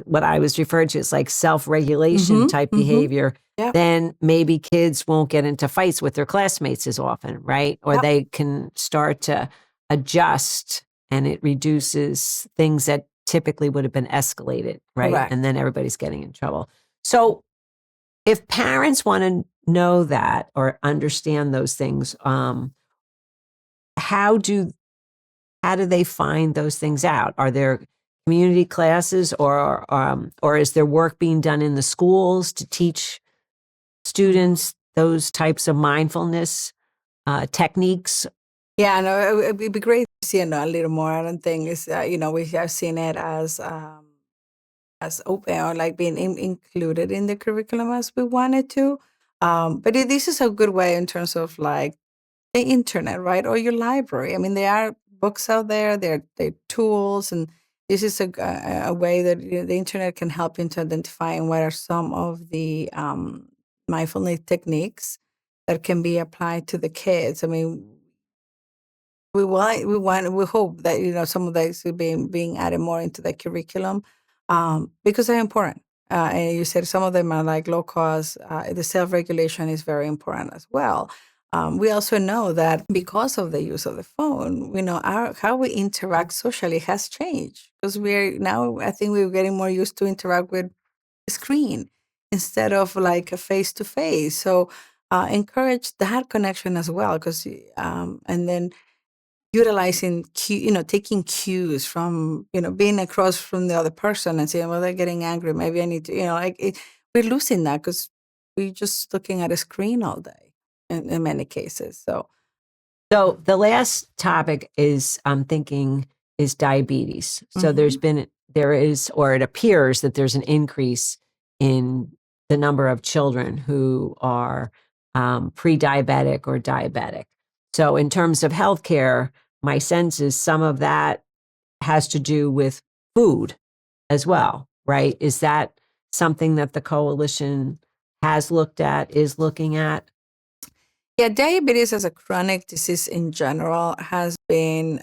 what I was referred to as like self-regulation type behavior, Yeah. then maybe kids won't get into fights with their classmates as often, right? Or Yep. they can start to adjust, and it reduces things that typically would have been escalated, right? Correct. And then everybody's getting in trouble. So if parents want to know that or understand those things, how do how do they find those things out? Are there community classes, or is there work being done in the schools to teach students those types of mindfulness techniques? Yeah, no, it'd be great to see it a little more. I don't think it's, we have seen it as open or like being included in the curriculum as we wanted to. But this is a good way in terms of like the internet, right? Or your library. I mean, there are books out there, there are tools, and this is a way that the internet can help you to identify what are some of the mindfulness techniques that can be applied to the kids. I mean, we hope that some of these are being added more into the curriculum, because they're important. And you said some of them are like low cost. The self regulation is very important as well. We also know that because of the use of the phone, we know how we interact socially has changed, because we're now, I think we're getting more used to interact with a screen instead of like a face to face. So encourage that connection as well, because and then utilizing taking cues from being across from the other person and saying, well, they're getting angry, maybe I need to, we're losing that because we're just looking at a screen all day in many cases. So the last topic is, I'm thinking, is diabetes. So Mhm. there is, or it appears that there's an increase in the number of children who are pre-diabetic or diabetic. So in terms of healthcare, my sense is some of that has to do with food as well, right? Is that something that the coalition has looked at, is looking at? Yeah, diabetes as a chronic disease in general has been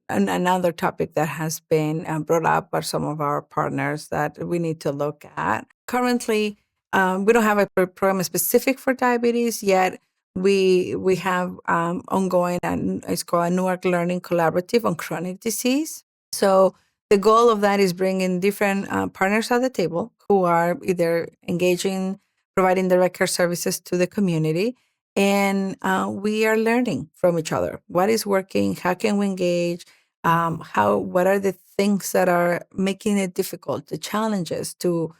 another topic that has been brought up by some of our partners that we need to look at. Currently, we don't have a program specific for diabetes yet. We have ongoing, and it's called a Newark Learning Collaborative on Chronic Disease. So the goal of that is bringing different partners at the table who are either engaging, providing direct care services to the community, and we are learning from each other. What is working? How can we engage? What are the things that are making it difficult? The challenges to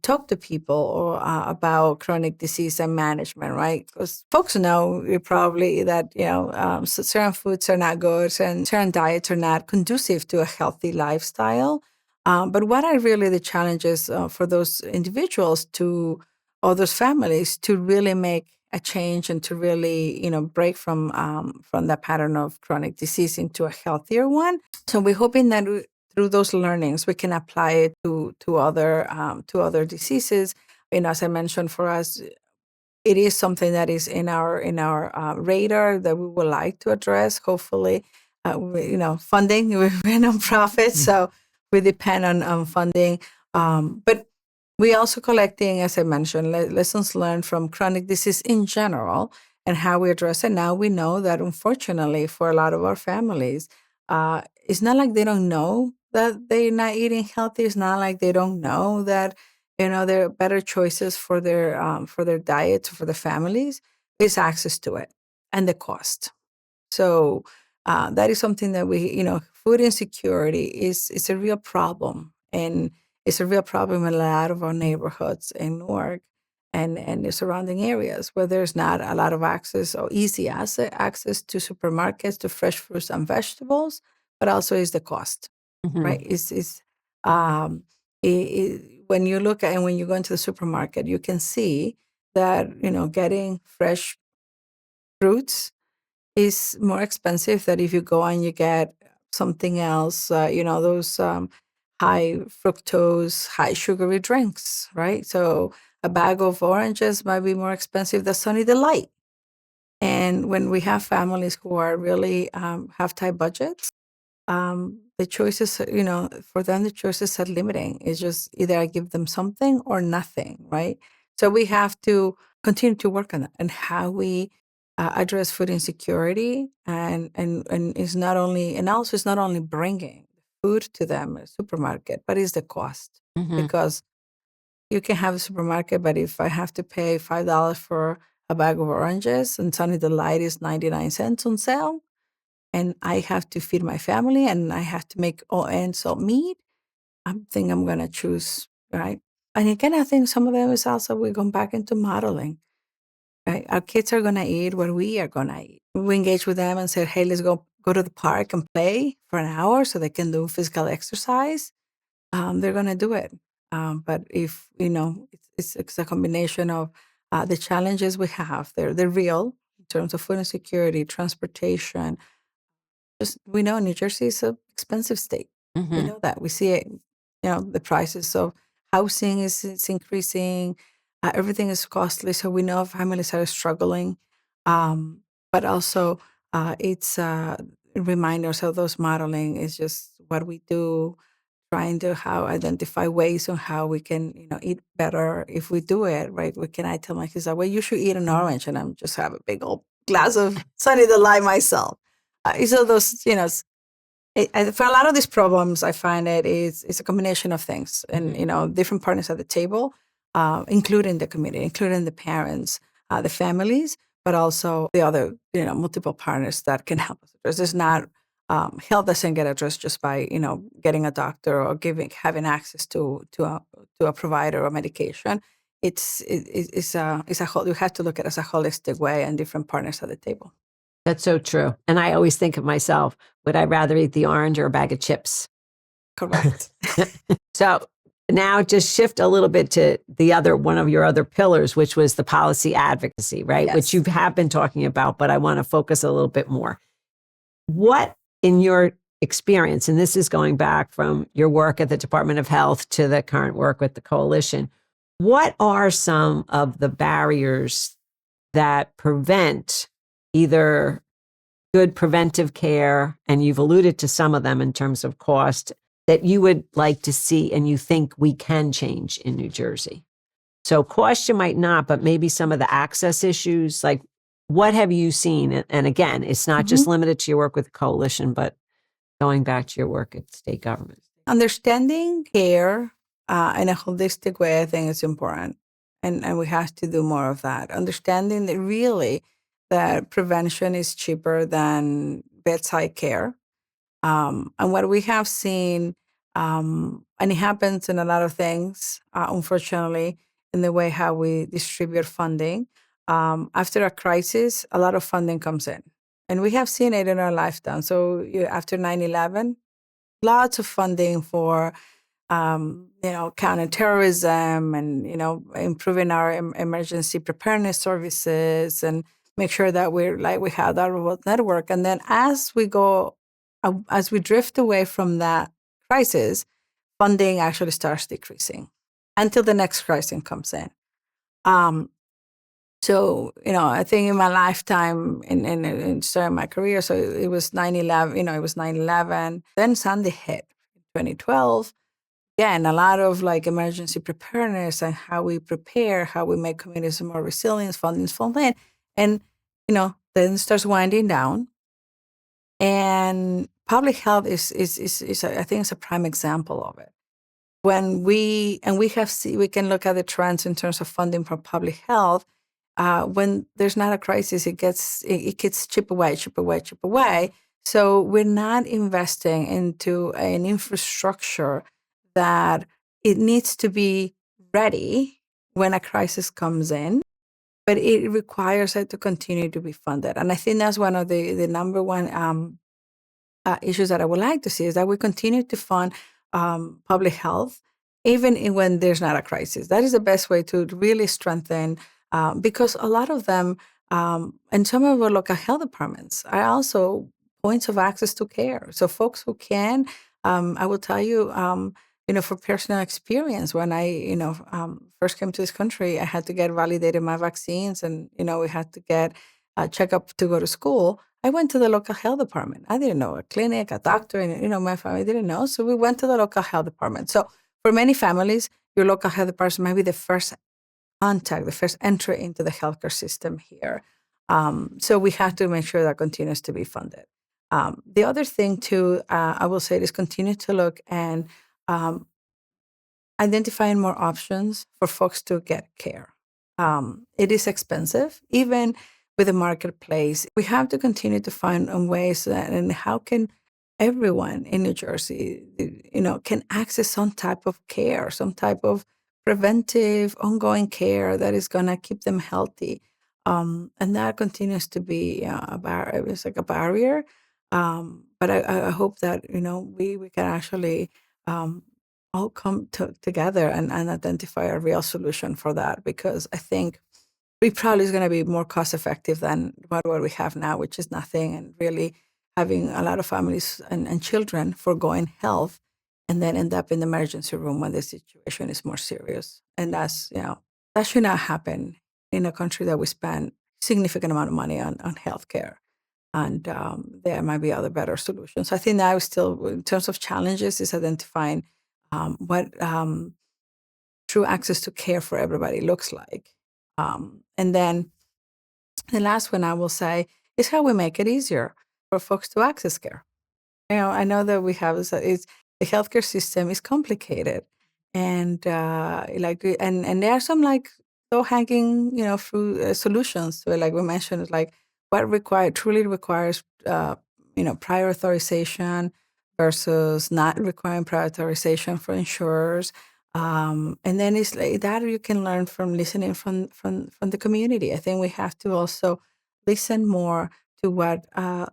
talk to people or about chronic disease and management, right? Because folks know probably that certain foods are not good and certain diets are not conducive to a healthy lifestyle. But what are really the challenges for those individuals or those families to really make a change and to really, break from that pattern of chronic disease into a healthier one? So we're hoping that through those learnings, we can apply it to other diseases. As I mentioned, for us, it is something that is in our radar that we would like to address. Hopefully, funding. We're a nonprofit, so we depend on funding. But we also collecting, as I mentioned, lessons learned from chronic disease in general and how we address it. Now we know that, unfortunately, for a lot of our families, it's not like they don't know that they're not eating healthy. It's not like they don't know that there are better choices for their diets, for the families. Is access to it and the cost. So that is something that food insecurity is a real problem, and it's a real problem in a lot of our neighborhoods in Newark and the surrounding areas where there's not a lot of access or easy access to supermarkets, to fresh fruits and vegetables, but also is the cost, right? Mhm. Is um, when you look at and when you go into the supermarket, you can see that getting fresh fruits is more expensive than if you go and you get something else, those high fructose, high sugary drinks, right? So a bag of oranges might be more expensive than Sunny Delight. And when we have families who are really have tight budgets, the choices, for them, the choices are limiting. It's just either I give them something or nothing, right? So we have to continue to work on that and how we address food insecurity, and it's not only, and also it's not only bringing food to them at a supermarket, but it's the cost. Mm-hmm. Because you can have a supermarket, but if I have to pay $5 for a bag of oranges and Sunny Delight is 99 cents on sale, and I have to feed my family and I have to make all ends meet, I think I'm going to choose, right? And again, I think some of them is also we're going back into modeling, right? Our kids are going to eat what we are going to eat. We engage with them and say, hey, let's go to the park and play for an hour so they can do physical exercise. They're going to do it. But if, it's a combination of the challenges we have. They're real in terms of food insecurity, transportation. Just we know New Jersey is an expensive state. Mm-hmm. We know that. We see it. The prices of housing is increasing. Everything is costly. So we know families are struggling. But also, it's reminders of those modeling is just what we do, trying to identify ways on how we can, eat better if we do it, right? I tell my kids that, well, you should eat an orange, and I'm just have a big old glass of Sunny Delight myself. So those, for a lot of these problems, I find it's a combination of things, and different partners at the table, including the community, including the parents, the families, but also the other, multiple partners that can help us address. It's not health doesn't get addressed just by getting a doctor or having access to a provider or medication. It's a whole. You have to look at it as a holistic way and different partners at the table. That's so true. And I always think of myself, would I rather eat the orange or a bag of chips? Correct. So now just shift a little bit to one of your other pillars, which was the policy advocacy, right? Yes. Which you have been talking about, but I want to focus a little bit more. What, in your experience, and this is going back from your work at the Department of Health to the current work with the coalition, what are some of the barriers that prevent either good preventive care, and you've alluded to some of them in terms of cost, that you would like to see and you think we can change in New Jersey? So cost you might not, but maybe some of the access issues, like what have you seen? And again, it's not just limited to your work with the coalition, but going back to your work at state government. Understanding care in a holistic way, I think is important. And we have to do more of that. Understanding that really that prevention is cheaper than bedside care. And what we have seen, and it happens in a lot of things, unfortunately, in the way how we distribute funding. After a crisis, a lot of funding comes in. And we have seen it in our lifetime. So after 9/11, lots of funding for counterterrorism and improving our emergency preparedness services and make sure that we have that robust network. And then as we drift away from that crisis, funding actually starts decreasing until the next crisis comes in. So, I think in my lifetime, in starting my career, so it was 9/11, it was 9/11. Then Sandy hit 2012. Again, a lot of emergency preparedness and how we prepare, how we make communities more resilient, funding's falling. And, then it starts winding down. And public health is I think it's a prime example of it. When we can look at the trends in terms of funding for public health. When there's not a crisis, it gets chip away. So we're not investing into an infrastructure that it needs to be ready when a crisis comes in, but it requires it to continue to be funded. And I think that's one of the number one issues that I would like to see is that we continue to fund public health, even when there's not a crisis. That is the best way to really strengthen, because a lot of them, and some of our local health departments are also points of access to care. So folks who can, I will tell you, for personal experience, when I, first came to this country, I had to get validated my vaccines, and we had to get a checkup to go to school. I went to the local health department. I didn't know a clinic, a doctor, and my family didn't know. So we went to the local health department. So for many families, your local health department might be the first contact, the first entry into the healthcare system here. So we have to make sure that continues to be funded. The other thing too, I will say, is continue to look and um, identifying more options for folks to get care. It is expensive, even with the marketplace. We have to continue to find ways and how can everyone in New Jersey, can access some type of care, some type of preventive, ongoing care that is going to keep them healthy. And that continues to be it's like a barrier. But I hope that we can actually all come together and identify a real solution for that, because I think we probably is going to be more cost effective than what we have now, which is nothing, and really having a lot of families and children foregoing health and then end up in the emergency room when the situation is more serious. And that should not happen in a country that we spend significant amount of money on healthcare. And there might be other better solutions. I think now still, in terms of challenges, is identifying what true access to care for everybody looks like. And then the last one I will say is how we make it easier for folks to access care. I know that we have the healthcare system is complicated, and and there are some like low hanging fruit solutions to it. Like we mentioned, like what truly requires prior authorization versus not requiring prior authorization for insurers. And then it's like that you can learn from listening from the community. I think we have to also listen more to what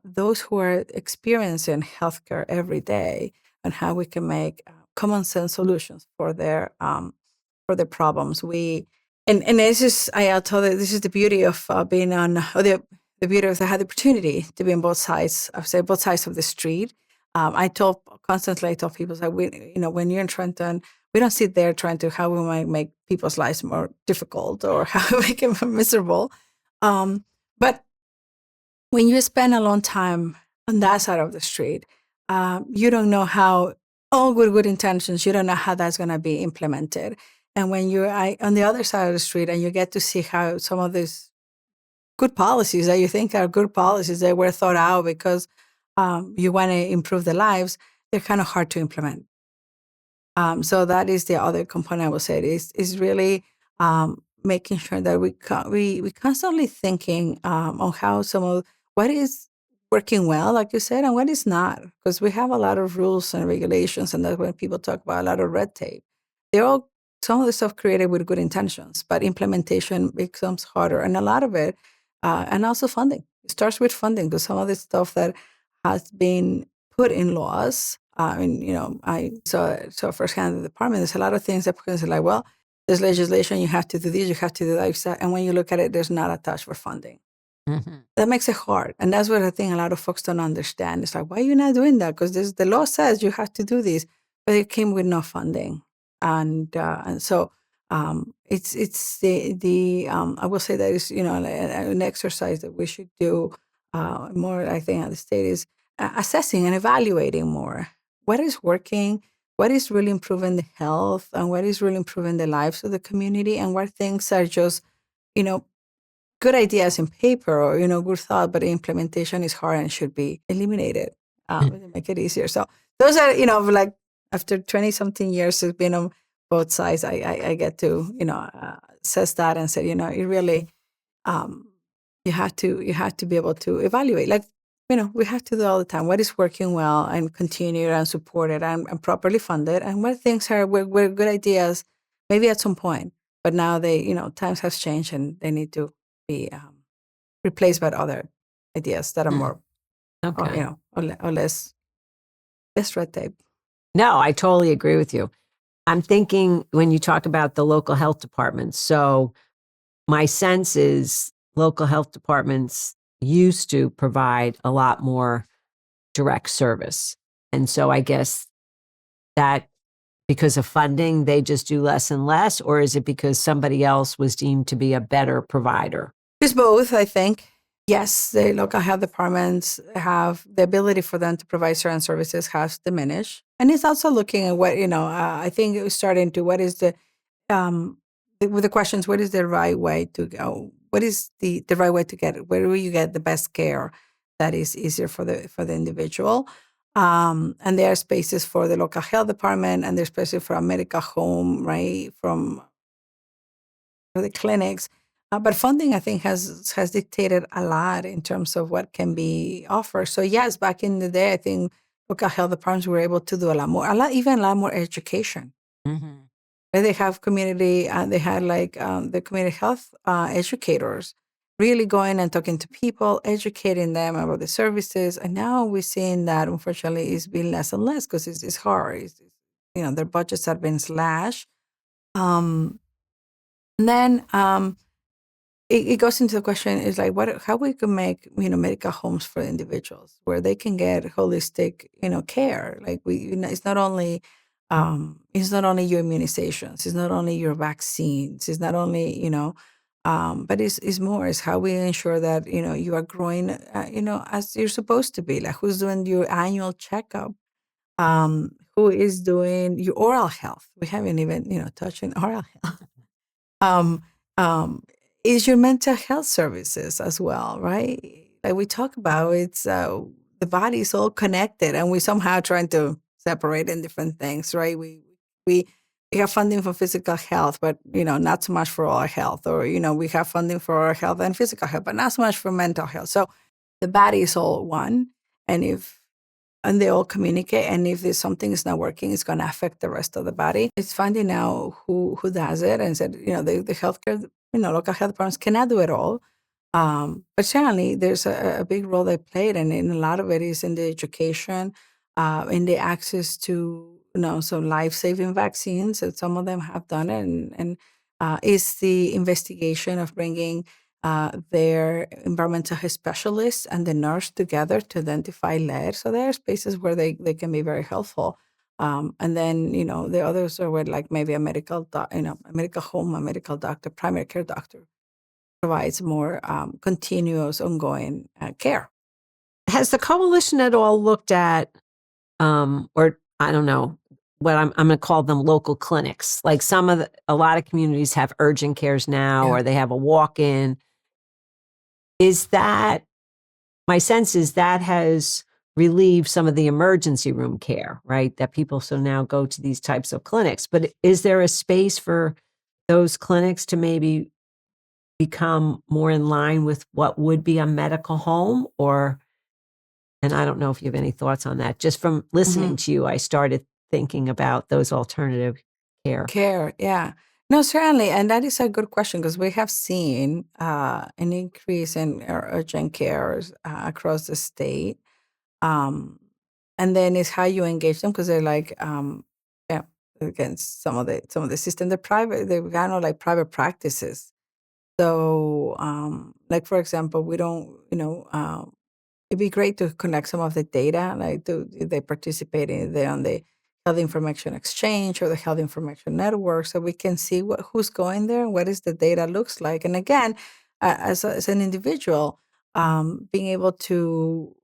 those who are experiencing healthcare every day, and how we can make common sense solutions for their problems. And this is, I told you, this is the beauty of being on, or the beauty of I had the opportunity to be on both sides. I say both sides of the street. I tell people that when you're in Trenton, we don't sit there trying to how we might make people's lives more difficult or how we make them miserable. But when you spend a long time on that side of the street, you don't know how all good intentions. You don't know how that's going to be implemented. And when you're on the other side of the street and you get to see how some of these good policies that you think are good policies that were thought out because you want to improve their lives, they're kind of hard to implement. So that is the other component I would say is really making sure that we constantly thinking on how what is working well, like you said, and what is not, because we have a lot of rules and regulations, and that's when people talk about a lot of red tape. They're all some of the stuff created with good intentions, but implementation becomes harder, and a lot of it, and also funding. It starts with funding, because some of the stuff that has been put in laws. I saw firsthand in the department. There's a lot of things that people say like, well, there's legislation, you have to do this, you have to do that, and when you look at it, there's not a touch for funding. Mm-hmm. That makes it hard, and that's what I think a lot of folks don't understand. It's like, why are you not doing that? Because the law says you have to do this, but it came with no funding, and so it's the I will say that is an exercise that we should do more. I think at the state is assessing and evaluating more what is working, what is really improving the health, and what is really improving the lives of the community, and what things are just good ideas in paper or good thought, but the implementation is hard and should be eliminated to make it easier. So those are like after 20 something years of being on both sides, I get to assess that and say it really you have to be able to evaluate, like we have to do all the time what is working well and continue and support it and properly fund it, and what things were good ideas maybe at some point, but now they times have changed and they need to be replaced by other ideas that are more okay. or less red tape. No, I totally agree with you. I'm thinking when you talk about the local health departments, so my sense is local health departments used to provide a lot more direct service. And so I guess that because of funding, they just do less and less? Or is it because somebody else was deemed to be a better provider? It's both, I think. Yes, the local health departments have the ability for them to provide certain services has diminished. And it's also looking at what, I think it was starting to what is with the questions, what is the right way to go? What is the right way to get it? Where will you get the best care that is easier for the individual? And there are spaces for the local health department, and there's spaces for a medical home, right? For the clinics. But funding, I think, has dictated a lot in terms of what can be offered. So yes, back in the day, I think local health departments were able to do even a lot more education. Mm-hmm. They have community, they had the community health educators really going and talking to people, educating them about the services. And now we're seeing that, unfortunately, it's been less and less because it's hard. Their budgets have been slashed. And then it goes into the question is like how we can make medical homes for individuals where they can get holistic care. Like it's not only your immunizations, it's not only your vaccines, it's not only but it's more. It's how we ensure that you are growing as you're supposed to be. Like who's doing your annual checkup, who is doing your oral health. We haven't even touched on oral health. um, um, is your mental health services as well, right? Like we talk about, it's the body is all connected, and we somehow trying to separate in different things, right? We we have funding for physical health, but not so much for our health, or we have funding for our health and physical health, but not so much for mental health. So the body is all one, and they all communicate. And if there's something is not working, it's going to affect the rest of the body. It's finding out who does it, and said the healthcare, local health departments cannot do it all. But certainly there's a big role they played, and a lot of it is in the education, in the access to some life-saving vaccines, and some of them have done it, and is the investigation of bringing their environmental health specialists and the nurse together to identify lead. So there are spaces where they can be very helpful. And then, the others are where like maybe a medical home, a medical doctor, primary care doctor provides more continuous, ongoing care. Has the coalition at all looked at, or I don't know, what I'm going to call them local clinics? Like a lot of communities have urgent cares now, or they have a walk-in. Is that, my sense is that has relieved some of the emergency room care, right? That people so now go to these types of clinics. But is there a space for those clinics to maybe become more in line with what would be a medical home? And I don't know if you have any thoughts on that. Just from listening to you, I started thinking about those alternative care. Yeah. No, certainly. And that is a good question because we have seen an increase in urgent cares across the state. Um, and then it's how you engage them because they're like, yeah, against some of the system, they're kind of like private practices. So, like for example, we don't, it'd be great to connect some of the data, like they participate on the health information exchange or the health information network, so we can see who's going there, what is the data looks like. And again, as an individual, being able to,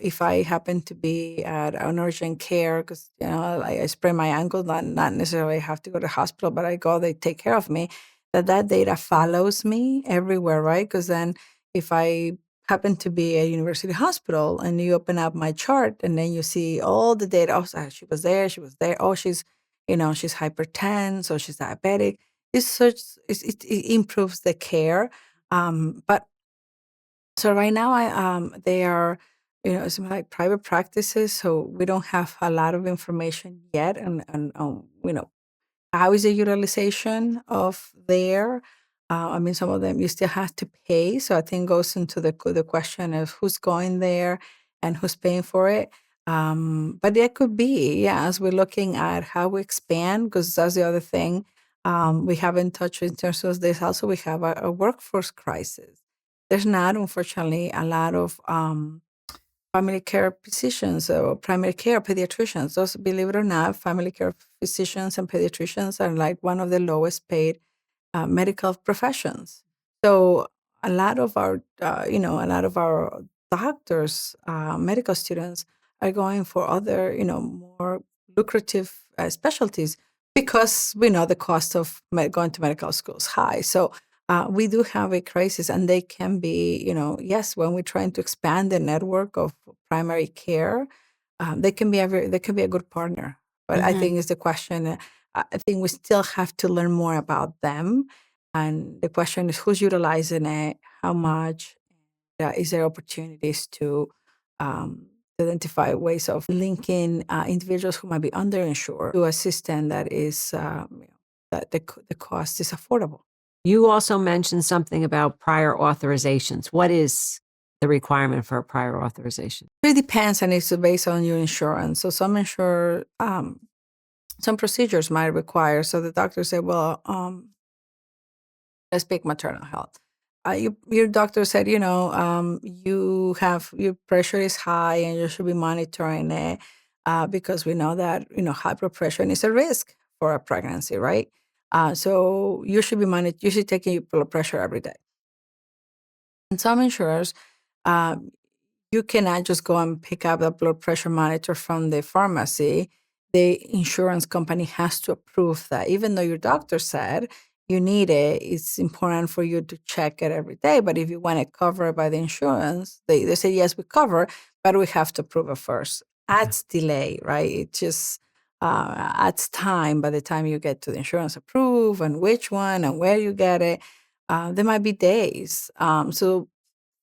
if I happen to be at an urgent care, because I sprain my ankle, not necessarily have to go to the hospital, but I go, they take care of me. That data follows me everywhere, right? Because then if I happen to be a university hospital and you open up my chart and then you see all the data. Oh, she was there. Oh, she's hypertense or she's diabetic. It improves the care. But so right now they are, it's like private practices. So we don't have a lot of information yet and how is the utilization of there? I mean, some of them you still have to pay. So I think goes into the question of who's going there and who's paying for it. But there could be, yeah, as we're looking at how we expand, because that's the other thing we haven't touched in terms of this. Also, we have a workforce crisis. There's not, unfortunately, a lot of family care physicians or primary care pediatricians. Those, believe it or not, family care physicians and pediatricians are like one of the lowest paid medical professions. So a lot of our, a lot of our doctors, medical students are going for other, more lucrative specialties because we know the cost of going to medical school is high. So we do have a crisis, and they can be, yes, when we're trying to expand the network of primary care, they can be a good partner. But I think it's the question. I think we still have to learn more about them, and the question is who's utilizing it, how much, is there opportunities to identify ways of linking individuals who might be underinsured to a system that is that the cost is affordable. You also mentioned something about prior authorizations. What is the requirement for a prior authorization? It depends, and it's based on your insurance. So some some procedures might require. So the doctor said, well, let's pick maternal health. Your doctor said, you have your pressure is high and you should be monitoring it because we know that high blood pressure is a risk for a pregnancy, right? So you should be you should take your blood pressure every day. And some insurers, you cannot just go and pick up the blood pressure monitor from the pharmacy. The insurance company has to approve that, even though your doctor said you need it. It's important for you to check it every day. But if you want it covered by the insurance, they say, yes, we cover, but we have to approve it first. Adds delay, right? It just adds time by the time you get to the insurance approve and which one and where you get it. There might be days. So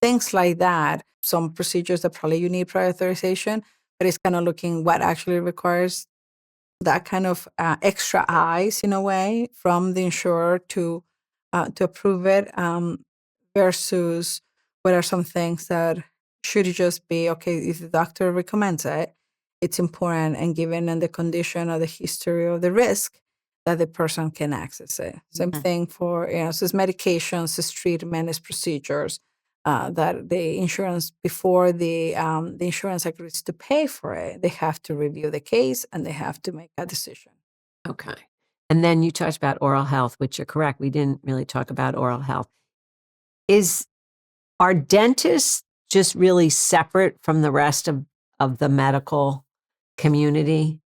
things like that, some procedures that probably you need prior authorization, but it's kind of looking what actually requires that kind of extra eyes in a way from the insurer to approve it versus what are some things that should just be, okay, if the doctor recommends it, it's important, and given in the condition or the history of the risk, that the person can access it. Same thing for, so it's medications, it's treatment, it's procedures that the insurance, before the insurance agrees to pay for it, they have to review the case and they have to make a decision. Okay. And then you talked about oral health, which you're correct. We didn't really talk about oral health. Are dentists just really separate from the rest of the medical community?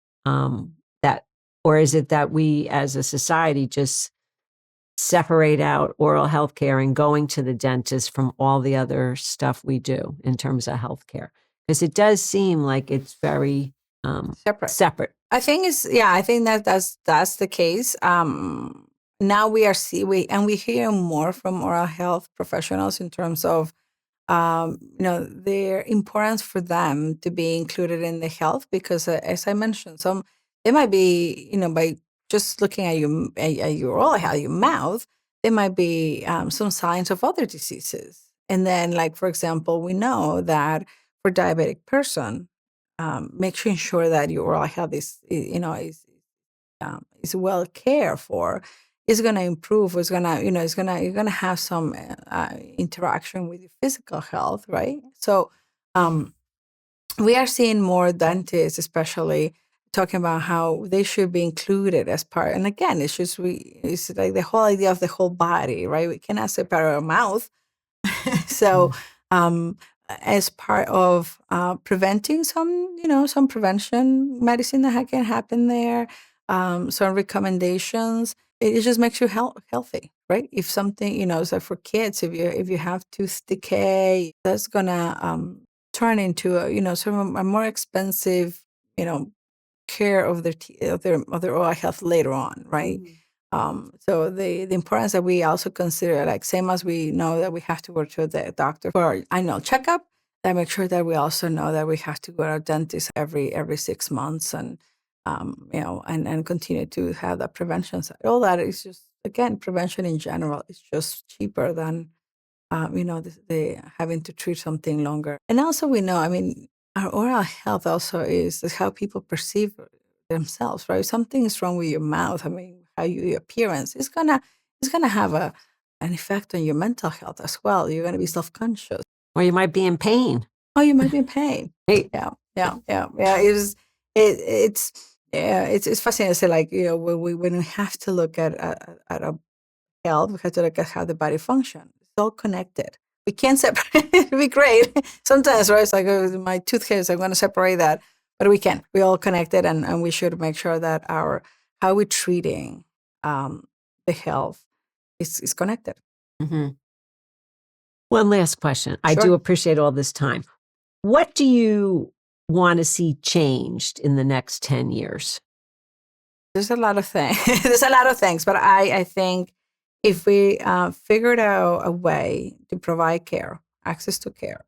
Or is it that we as a society just separate out oral health care and going to the dentist from all the other stuff we do in terms of healthcare? Because it does seem like it's very separate. I think I think that's the case. Now we hear more from oral health professionals in terms of their importance for them to be included in the health, because as I mentioned, they might be, by just looking at your oral health, your mouth, there might be some signs of other diseases. And then, like, for example, we know that for diabetic person, make sure that your oral health is well cared for. Is going to improve. You're going to have some interaction with your physical health, right? So we are seeing more dentists, especially, talking about how they should be included as part. And again, it's like the whole idea of the whole body, right? We cannot separate our mouth. So as part of preventing some prevention medicine that can happen there, some recommendations, it just makes you healthy, right? If something, so for kids, if you have tooth decay, that's gonna turn into sort of a more expensive, care of their oral health later on, right? So the importance that we also consider, like, same as we know that we have to go to the doctor for our annual checkup, that make sure that we also know that we have to go to our dentist every 6 months, and and continue to have that prevention side. All that is just, again, prevention in general is just cheaper than the having to treat something longer. And also, we know, our oral health also is how people perceive themselves, right? If something is wrong with your mouth, how your appearance is gonna have an effect on your mental health as well. You're gonna be self-conscious. Or you might be in pain. Oh, you might be in pain. Hey. Yeah. It's Yeah, it's fascinating to say, like, when we have to look at our health, we have to look at how the body functions. It's all connected. We can't separate. It'd be great. Sometimes, right? It's like, oh, my tooth hurts, I'm going to separate that. But we can't. We're all connected, and we should make sure that how we're treating the health is connected. Mm-hmm. One last question. I Sure. do appreciate all this time. What do you want to see changed in the next 10 years? There's a lot of things. There's a lot of things, but I think if we figured out a way to provide care, access to care,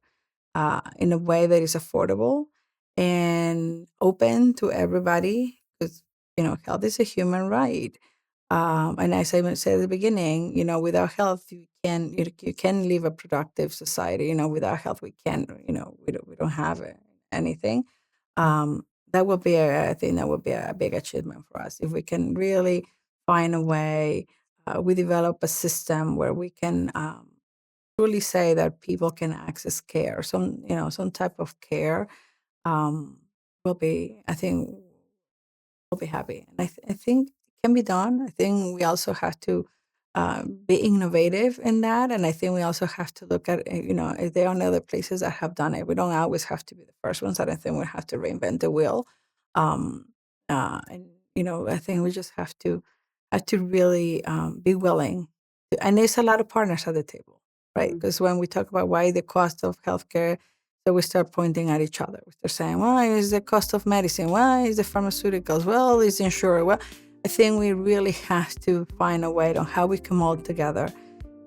in a way that is affordable and open to everybody, because health is a human right. And as I said at the beginning, without health, you can live a productive society. Without health, we can we don't have anything. That would be I think that would be a big achievement for us if we can really find a way. We develop a system where we can truly say that people can access care, some type of care. Will be, I think, we'll be happy. And I think it can be done. I think we also have to be innovative in that. And I think we also have to look at, if there are other places that have done it. We don't always have to be the first ones. I don't think we have to reinvent the wheel. And, I think we just have to really be willing. And there's a lot of partners at the table, right? Because when we talk about why the cost of healthcare, so we start pointing at each other. We start saying, well, is the cost of medicine? Well, is the pharmaceuticals? Well, is insurance? Well, I think we really have to find a way on how we come all together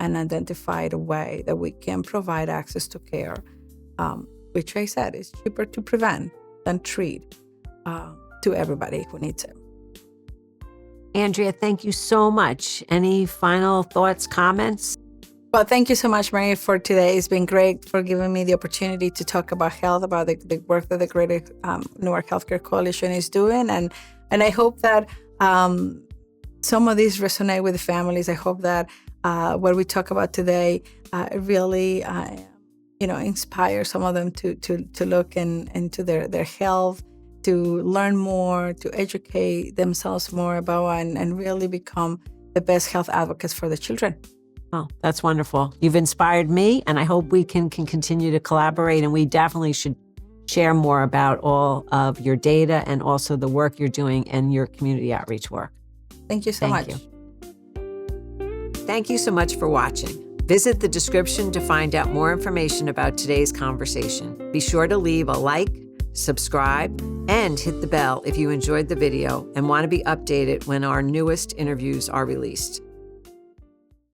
and identify the way that we can provide access to care, which I said is cheaper to prevent than treat, to everybody who needs it. Andrea, thank you so much. Any final thoughts, comments? Well, thank you so much, Mary, for today. It's been great for giving me the opportunity to talk about health, about the work that the Greater Newark Healthcare Coalition is doing. And I hope that some of these resonate with the families. I hope that what we talk about today really, inspire some of them to look into their health, to learn more, to educate themselves more about and really become the best health advocates for the children. Oh, that's wonderful. You've inspired me, and I hope we can continue to collaborate, and we definitely should share more about all of your data and also the work you're doing and your community outreach work. Thank you so much. Thank you so much for watching. Visit the description to find out more information about today's conversation. Be sure to leave a like, subscribe, and hit the bell if you enjoyed the video and want to be updated when our newest interviews are released.